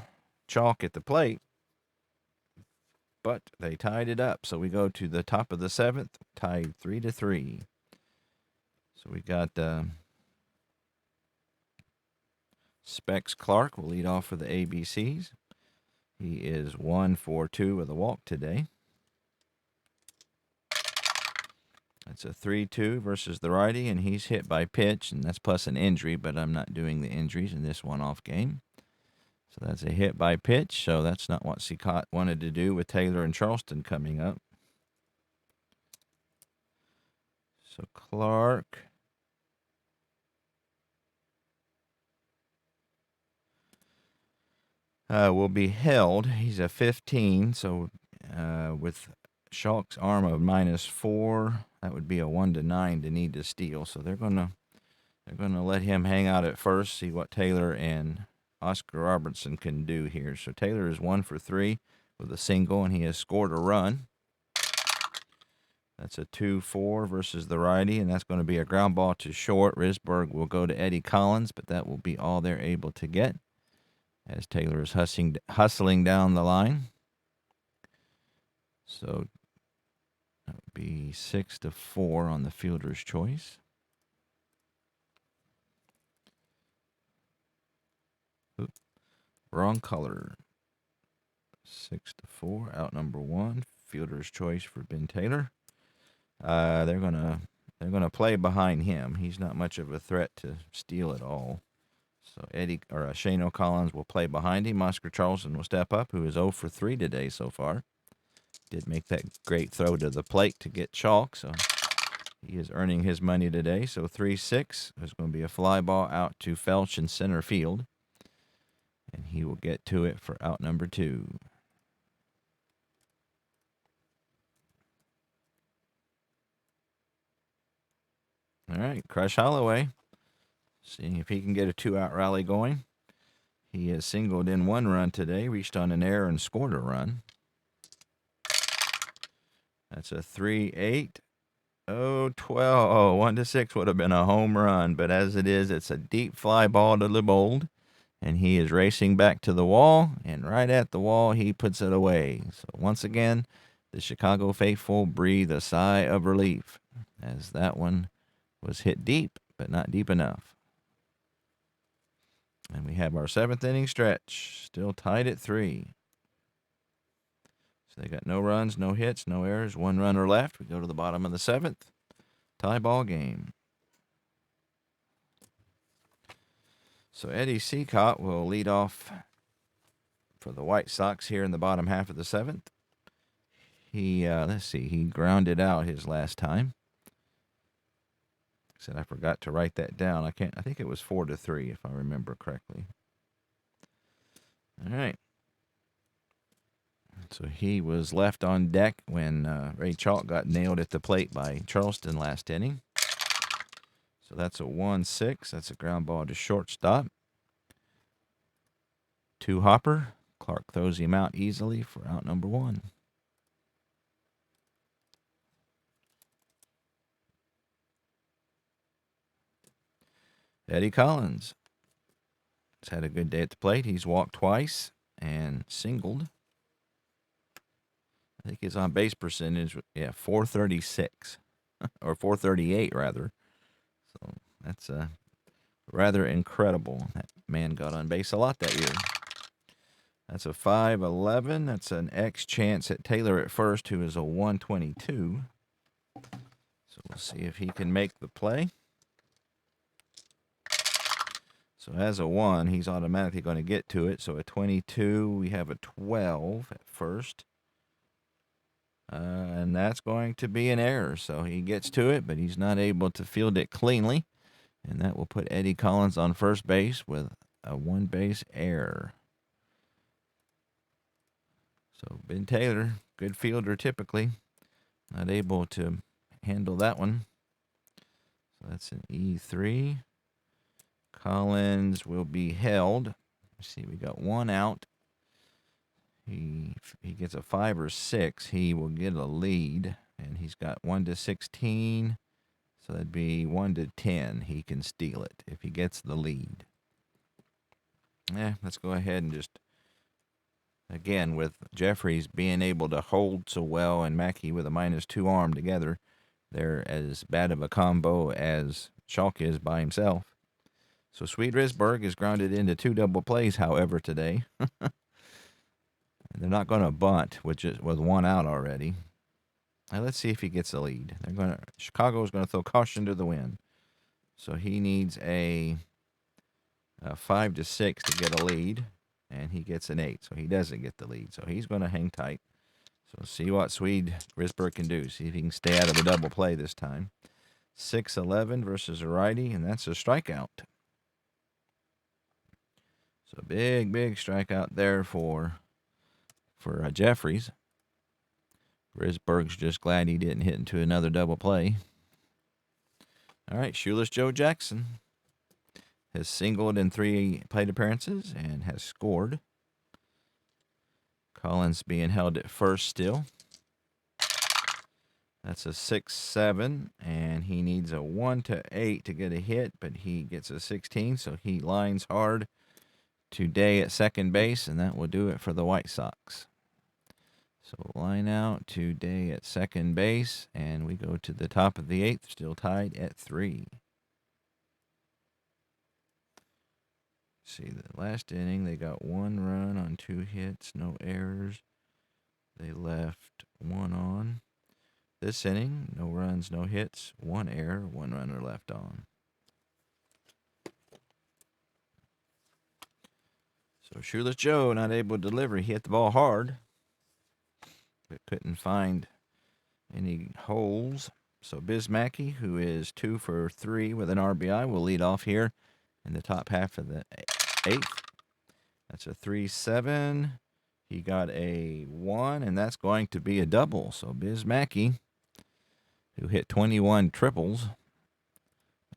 Chalk at the plate. But they tied it up. So we go to the top of the 7th, tied 3 to 3. So we got Specs Clark will lead off for the ABCs. He is 1 for 2 with a walk today. That's a 3-2 versus the righty, and he's hit by pitch, and that's plus an injury, but I'm not doing the injuries in this one-off game. So that's a hit by pitch, so that's not what Cicotte wanted to do with Taylor and Charleston coming up. So Clark will be held. He's a 15, so with Schalk's arm of -4, that would be a 1-9 to need to steal. So they're gonna let him hang out at first, see what Taylor and Oscar Robertson can do here. So Taylor is 1 for 3 with a single, and he has scored a run. That's a 2-4 versus the righty, and that's going to be a ground ball to short. Risberg will go to Eddie Collins, but that will be all they're able to get as Taylor is hustling down the line. So that would be 6-4 on the fielder's choice. Oop, wrong color. 6-4, out number 1. Fielder's choice for Ben Taylor. They're gonna play behind him. He's not much of a threat to steal at all. So Shane O'Collins will play behind him. Oscar Charleston will step up, who is 0 for 3 today so far. Did make that great throw to the plate to get chalk, so he is earning his money today. So 3-6. There's going to be a fly ball out to Felch in center field, and he will get to it for out number 2. All right, Crush Holloway, seeing if he can get a 2-out rally going. He has singled in 1 run today, reached on an error, and scored a run. That's a 3-8. 12. 1-6 would have been a home run, but as it is, it's a deep fly ball to Liebold, and he is racing back to the wall, and right at the wall, he puts it away. So once again, the Chicago faithful breathe a sigh of relief, as that one was hit deep, but not deep enough. And we have our 7th inning stretch, still tied at 3. So they got no runs, no hits, no errors, 1 runner left. We go to the bottom of the 7th. Tie ball game. So Eddie Cicotte will lead off for the White Sox here in the bottom half of the 7th. He, he grounded out his last time. Said I forgot to write that down. I think it was 4-3 if I remember correctly. All right. So he was left on deck when Ray Chalk got nailed at the plate by Charleston last inning. So that's a 1-6. That's a ground ball to shortstop. 2 hopper. Clark throws him out easily for out number 1. Eddie Collins has had a good day at the plate. He's walked twice and singled. I think his on-base percentage, 436, or 438 rather. So that's rather incredible. That man got on base a lot that year. That's a 5-11. That's an X chance at Taylor at first, who is a 122. So we'll see if he can make the play. So as a 1, he's automatically going to get to it. So a 22, we have a 12 at first. And that's going to be an error. So he gets to it, but he's not able to field it cleanly. And that will put Eddie Collins on first base with a 1-base error. So Ben Taylor, good fielder typically, not able to handle that one. So that's an E3. Collins will be held. Let's see, we got 1 out. He gets a 5 or 6, he will get a lead, and he's got 1-16, so that'd be 1-10. He can steal it if he gets the lead. Let's go ahead and just, again, with Jeffries being able to hold so well and Mackey with a -2 arm together, they're as bad of a combo as Schalk is by himself. So Sweet Risberg is grounded into 2 double plays, however, today. They're not going to bunt, with 1 out already. Now let's see if he gets a lead. Chicago is going to throw caution to the wind. So he needs a 5 to 6 to get a lead, and he gets an 8, so he doesn't get the lead. So he's going to hang tight. So see what Swede Risberg can do. See if he can stay out of a double play this time. 6-11 versus a righty, and that's a strikeout. So big strikeout there for Jeffries. Risberg's just glad he didn't hit into another double play. All right, Shoeless Joe Jackson has singled in 3 plate appearances and has scored. Collins being held at first still. That's a 6-7, and he needs a 1 to 8 to get a hit, but he gets a 16, so he lines hard today at second base, and that will do it for the White Sox. So line out today at second base, and we go to the top of the 8th, still tied at 3. See, the last inning, they got 1 run on 2 hits, no errors. They left 1 on. This inning, no runs, no hits, 1 error, 1 runner left on. So Shoeless Joe not able to deliver. He hit the ball hard, but couldn't find any holes. So Biz Mackey, who is 2 for 3 with an RBI, will lead off here in the top half of the 8th. That's a 3-7. He got a 1, and that's going to be a double. So Biz Mackey, who hit 21 triples.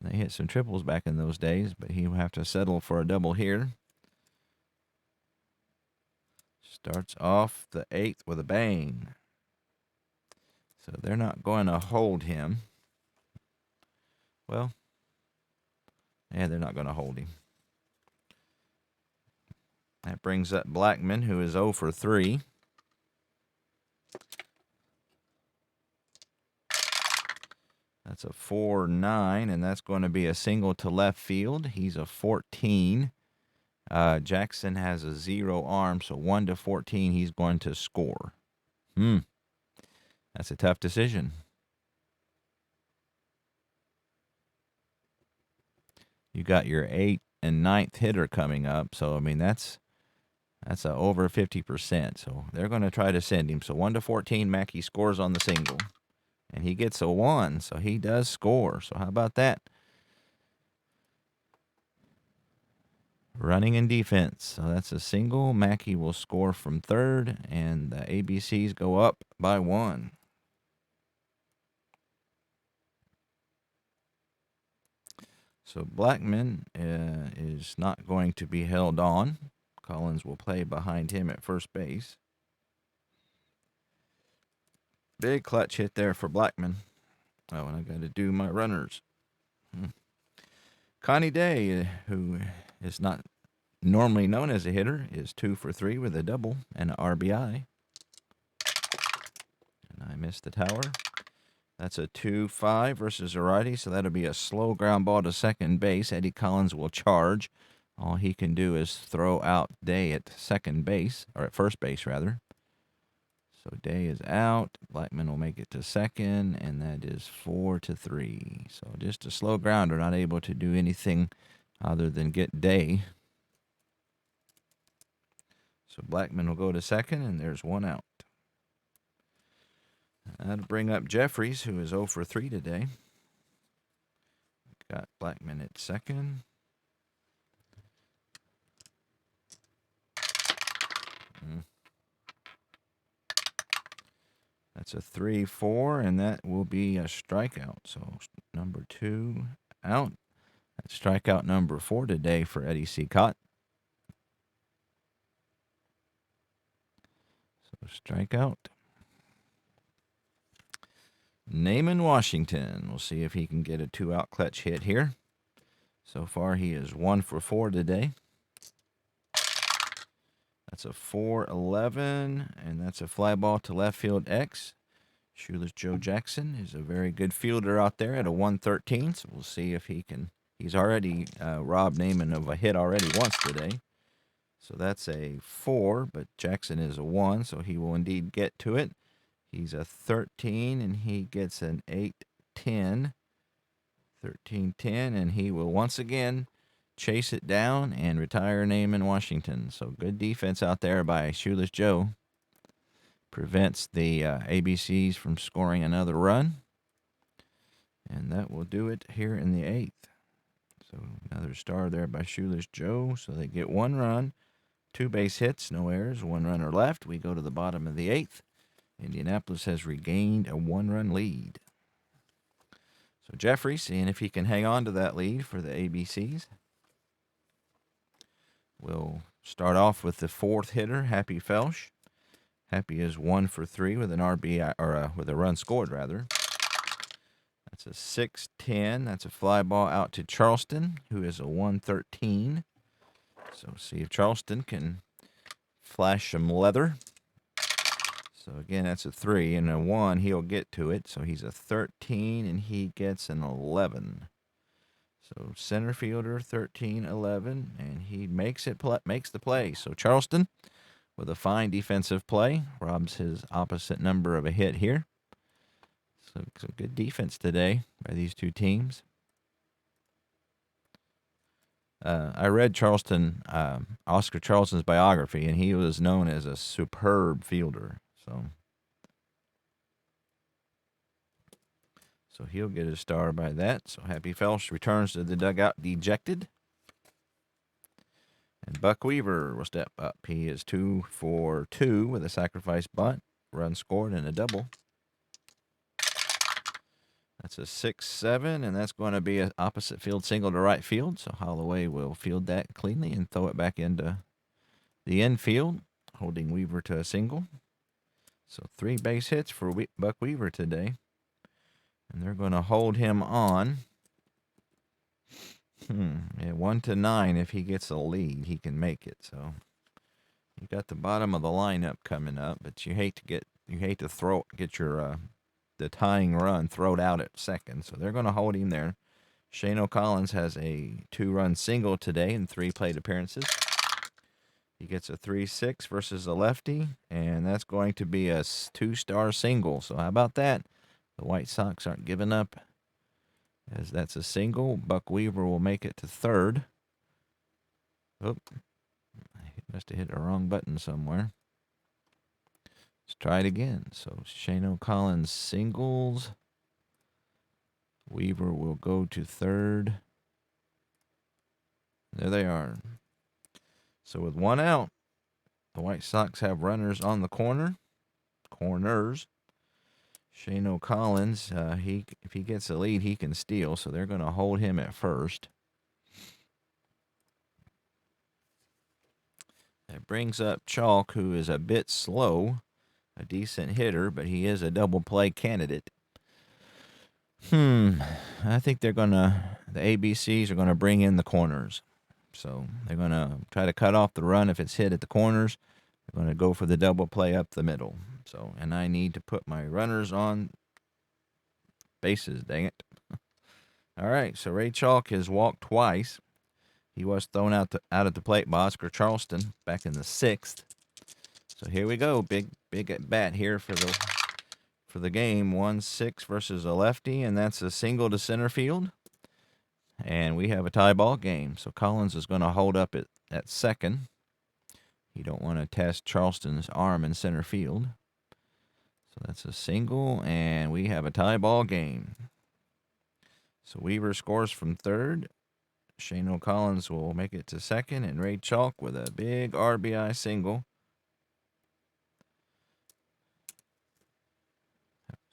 They hit some triples back in those days, but he will have to settle for a double here. Starts off the 8th with a bang. So they're not going to hold him. Well, yeah, they're not going to hold him. That brings up Blackman, who is 0 for 3. That's a 4-9, and that's going to be a single to left field. He's a 14. Jackson has a 0 arm, so 1 to 14, he's going to score. That's a tough decision. You got your 8th and 9th hitter coming up, so I mean that's a over 50%. So they're going to try to send him. So 1 to 14, Mackey scores on the single. And he gets a 1, so he does score. So how about that? Running in defense. So that's a single. Mackey will score from third, and the ABCs go up by 1. So Blackman is not going to be held on. Collins will play behind him at first base. Big clutch hit there for Blackman. Oh, and I got to do my runners. Connie Day, who is not normally known as a hitter, is 2 for 3 with a double and an RBI. And I missed the tower. That's a 2-5 versus a righty, so that'll be a slow ground ball to second base. Eddie Collins will charge. All he can do is throw out Day at second base, or at first base, rather. So Day is out. Blackman will make it to second, and that is 4-3. So just a slow grounder, not able to do anything other than get Day. So Blackman will go to second, and there's 1 out. That'll bring up Jeffries, who is 0 for 3 today. Got Blackman at second. That's a 3-4, and that will be a strikeout. So number 2 out. That's strikeout number 4 today for Eddie Seacott. So strikeout. Naaman Washington. We'll see if he can get a 2-out clutch hit here. So far, he is 1 for 4 today. That's a 4-11, and that's a fly ball to left field X. Shoeless Joe Jackson is a very good fielder out there at a 113, so we'll see if he can. He's already robbed Naaman of a hit already once today. So that's a 4, but Jackson is a 1, so he will indeed get to it. He's a 13, and he gets an 8-10. 13-10, and he will once again chase it down and retire a name in Washington. So good defense out there by Shoeless Joe. Prevents the ABCs from scoring another run. And that will do it here in the 8th. So another star there by Shoeless Joe. So they get 1 run, 2 base hits, no errors, 1 runner left. We go to the bottom of the 8th. Indianapolis has regained a 1-run lead. So Jeffrey, seeing if he can hang on to that lead for the ABCs. We'll start off with the 4th hitter, Happy Felsch. Happy is 1 for 3 with an RBI, or with a run scored, rather. That's a 6-10. That's a fly ball out to Charleston, who is a 113. So see if Charleston can flash some leather. So again, that's a 3 and a 1. He'll get to it. So he's a 13 and he gets an 11. So center fielder 13-11, and he makes the play. So Charleston with a fine defensive play robs his opposite number of a hit here. So good defense today by these two teams. I read Oscar Charleston's biography, and he was known as a superb fielder. So he'll get a star by that. So Happy Felsch returns to the dugout dejected. And Buck Weaver will step up. He is 2 for 2 with a sacrifice bunt, run scored, and a double. That's a 6-7, and that's going to be an opposite field single to right field. So Holloway will field that cleanly and throw it back into the infield, holding Weaver to a single. So 3 base hits for Buck Weaver today. And they're going to hold him on. 1-9. If he gets a lead, he can make it. So you got the bottom of the lineup coming up, but you hate to get your the tying run thrown out at second. So they're going to hold him there. Shane Collins has a 2-run single today in 3 plate appearances. He gets a 3-6 versus a lefty, and that's going to be a 2-star single. So how about that? The White Sox aren't giving up, as that's a single. Buck Weaver will make it to third. Oop. He must have hit the wrong button somewhere. Let's try it again. So Shane Collins singles. Weaver will go to third. There they are. So with 1 out, the White Sox have runners on the corners. Shane Collins, if he gets a lead, he can steal, so they're going to hold him at first. That brings up Chalk, who is a bit slow, a decent hitter, but he is a double play candidate. I think the ABCs are going to bring in the corners. So they're going to try to cut off the run if it's hit at the corners. They're going to go for the double play up the middle. So, and I need to put my runners on bases, dang it. All right, so Ray Chalk has walked twice. He was thrown out at the plate by Oscar Charleston back in the 6th. So here we go, big at bat here for the game. 1-6 versus a lefty, and that's a single to center field. And we have a tie ball game. So Collins is going to hold up at second. You don't want to test Charleston's arm in center field. So that's a single, and we have a tie ball game. So Weaver scores from third. Shane Collins will make it to second, and Ray Chalk with a big RBI single.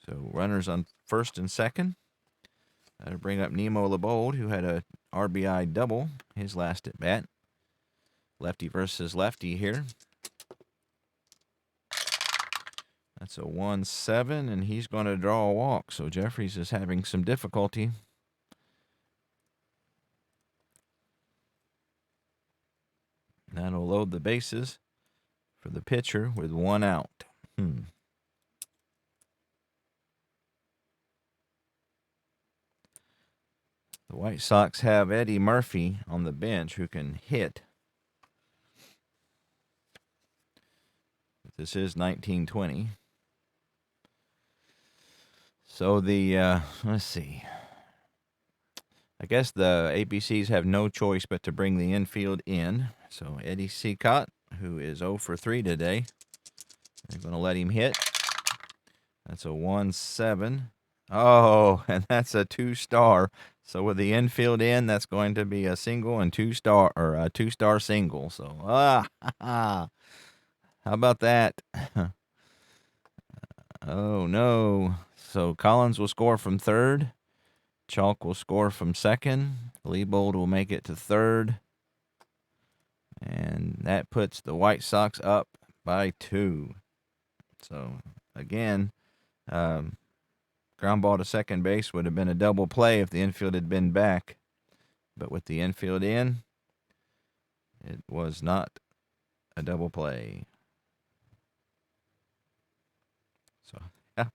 So runners on first and second. That'll bring up Nemo LeBold, who had a RBI double his last at bat. Lefty versus lefty here. That's a 1-7, and he's going to draw a walk. So Jeffries is having some difficulty. That'll load the bases for the pitcher with 1 out. The White Sox have Eddie Murphy on the bench who can hit. This is 1920. So let's see. I guess the ABCs have no choice but to bring the infield in. So Eddie Seacott, who is 0 for 3 today, they're going to let him hit. That's a 1-7. Oh, and that's a 2-star. So with the infield in, that's going to be a single and 2-star, or a 2-star single. So how about that? Oh no. So Collins will score from third. Chalk will score from second. Leibold will make it to third. And that puts the White Sox up by 2. So again, ground ball to second base would have been a double play if the infield had been back. But with the infield in, it was not a double play. So, yeah.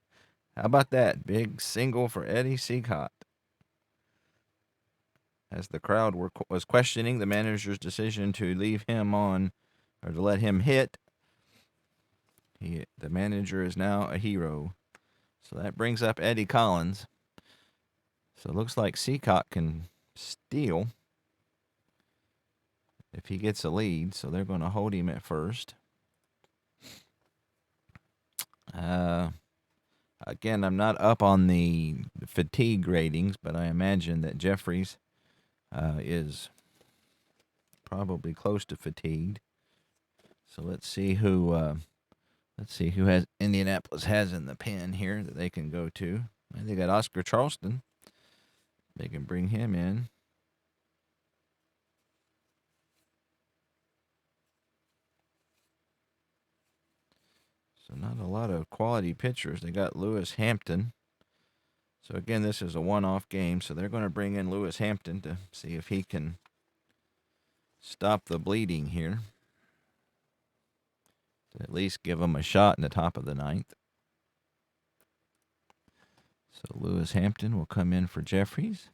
How about that? Big single for Eddie Seacott. As the crowd was questioning the manager's decision to leave him on, or to let him hit, the manager is now a hero. So that brings up Eddie Collins. So it looks like Seacott can steal if he gets a lead. So they're going to hold him at first. Again, I'm not up on the fatigue ratings, but I imagine that Jeffries is probably close to fatigued. So let's see who has Indianapolis has in the pen here that they can go to. They got Oscar Charleston. They can bring him in. So not a lot of quality pitchers. They got Lewis Hampton. So again, this is a one-off game. So they're going to bring in Lewis Hampton to see if he can stop the bleeding here. To at least give them a shot in the top of the ninth. So Lewis Hampton will come in for Jeffries.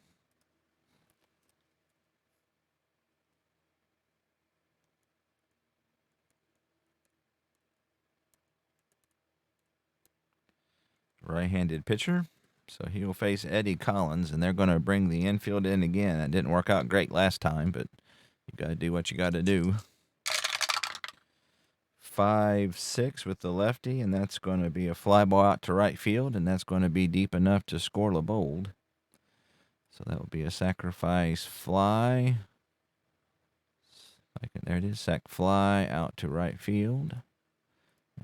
Right-handed pitcher. So he will face Eddie Collins, and they're going to bring the infield in again. That didn't work out great last time, but you got to do what you got to do. 5-6 with the lefty, and that's going to be a fly ball out to right field, and that's going to be deep enough to score Leibold. So that will be a sacrifice fly. There it is, sac fly out to right field.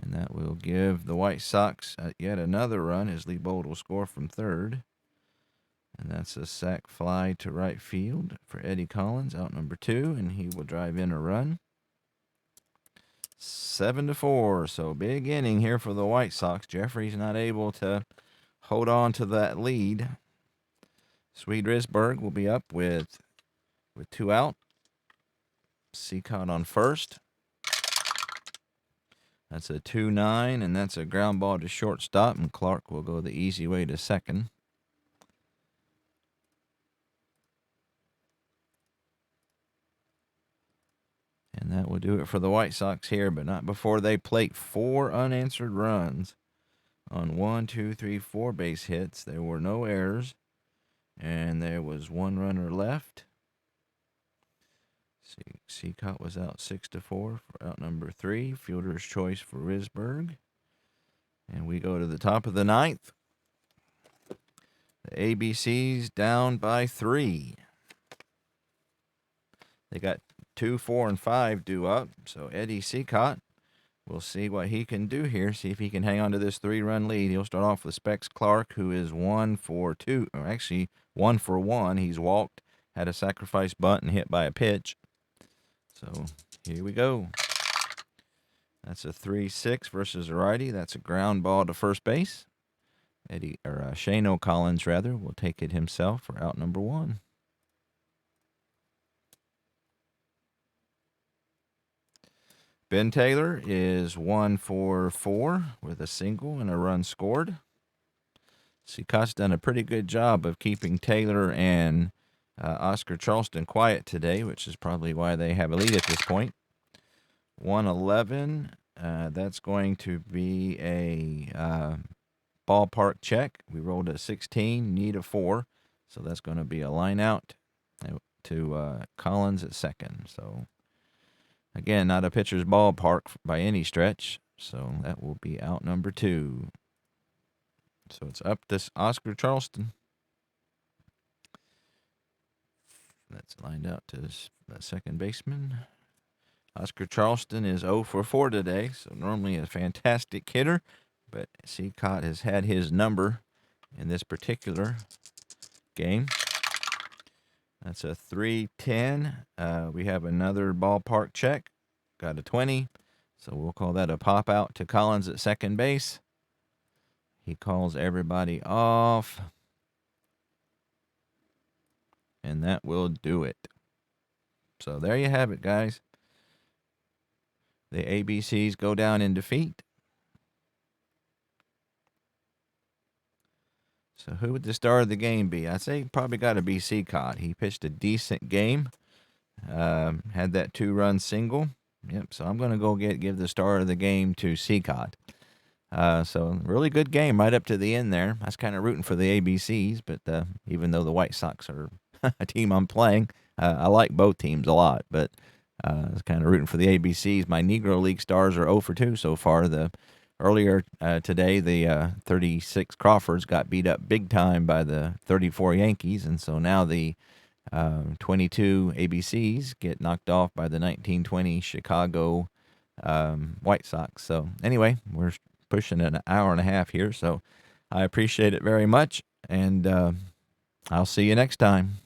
And that will give the White Sox yet another run as Leibold will score from third. And that's a sac fly to right field for Eddie Collins, out number 2, and he will drive in a run. 7-4, so big inning here for the White Sox. Jeffries not able to hold on to that lead. Swede Risberg will be up with 2 out. Seacott on first. That's a 2-9, and that's a ground ball to shortstop, and Clark will go the easy way to second. And that will do it for the White Sox here, but not before they plate 4 unanswered runs on 1, 2, 3, 4 base hits. There were no errors, and there was 1 runner left. Seacott was out 6-4 for out number 3. Fielder's choice for Risberg. And we go to the top of the ninth. The ABC's down by 3. They got 2, 4, and 5 due up. So Eddie Seacott, we'll see what he can do here. See if he can hang on to this 3-run lead. He'll start off with Specs Clark, who is 1 for 2, or actually 1 for 1. He's walked, had a sacrifice bunt, and hit by a pitch. So here we go. That's a 3-6 versus a righty. That's a ground ball to first base. Shane Collins will take it himself for out number 1. Ben Taylor is 1 for 4 with a single and a run scored. Seacott's done a pretty good job of keeping Taylor and Oscar Charleston quiet today, which is probably why they have a lead at this point. 1-11. That's going to be a ballpark check. We rolled a 16, need a 4. So that's going to be a line out to Collins at second. So, again, not a pitcher's ballpark by any stretch. So that will be out number 2. So it's up this Oscar Charleston. That's lined out to the second baseman. Oscar Charleston is 0 for 4 today, so normally a fantastic hitter, but Seacott has had his number in this particular game. That's a 3-10. We have another ballpark check. Got a 20, so we'll call that a pop out to Collins at second base. He calls everybody off, and that will do it. So there you have it, guys. The ABCs go down in defeat. So who would the star of the game be? I'd say probably got to be Seacott. He pitched a decent game. Had that 2-run single. Yep, so I'm going to go give the star of the game to Seacott. So really good game right up to the end there. I was kind of rooting for the ABCs, but even though the White Sox are a team I'm playing, I like both teams a lot, but I was kind of rooting for the ABCs. My Negro League stars are 0 for 2 so far. Earlier today, the 36 Crawfords got beat up big time by the 34 Yankees, and so now the 22 ABCs get knocked off by the 1920 Chicago White Sox. So anyway, we're pushing an hour and a half here, so I appreciate it very much, and I'll see you next time.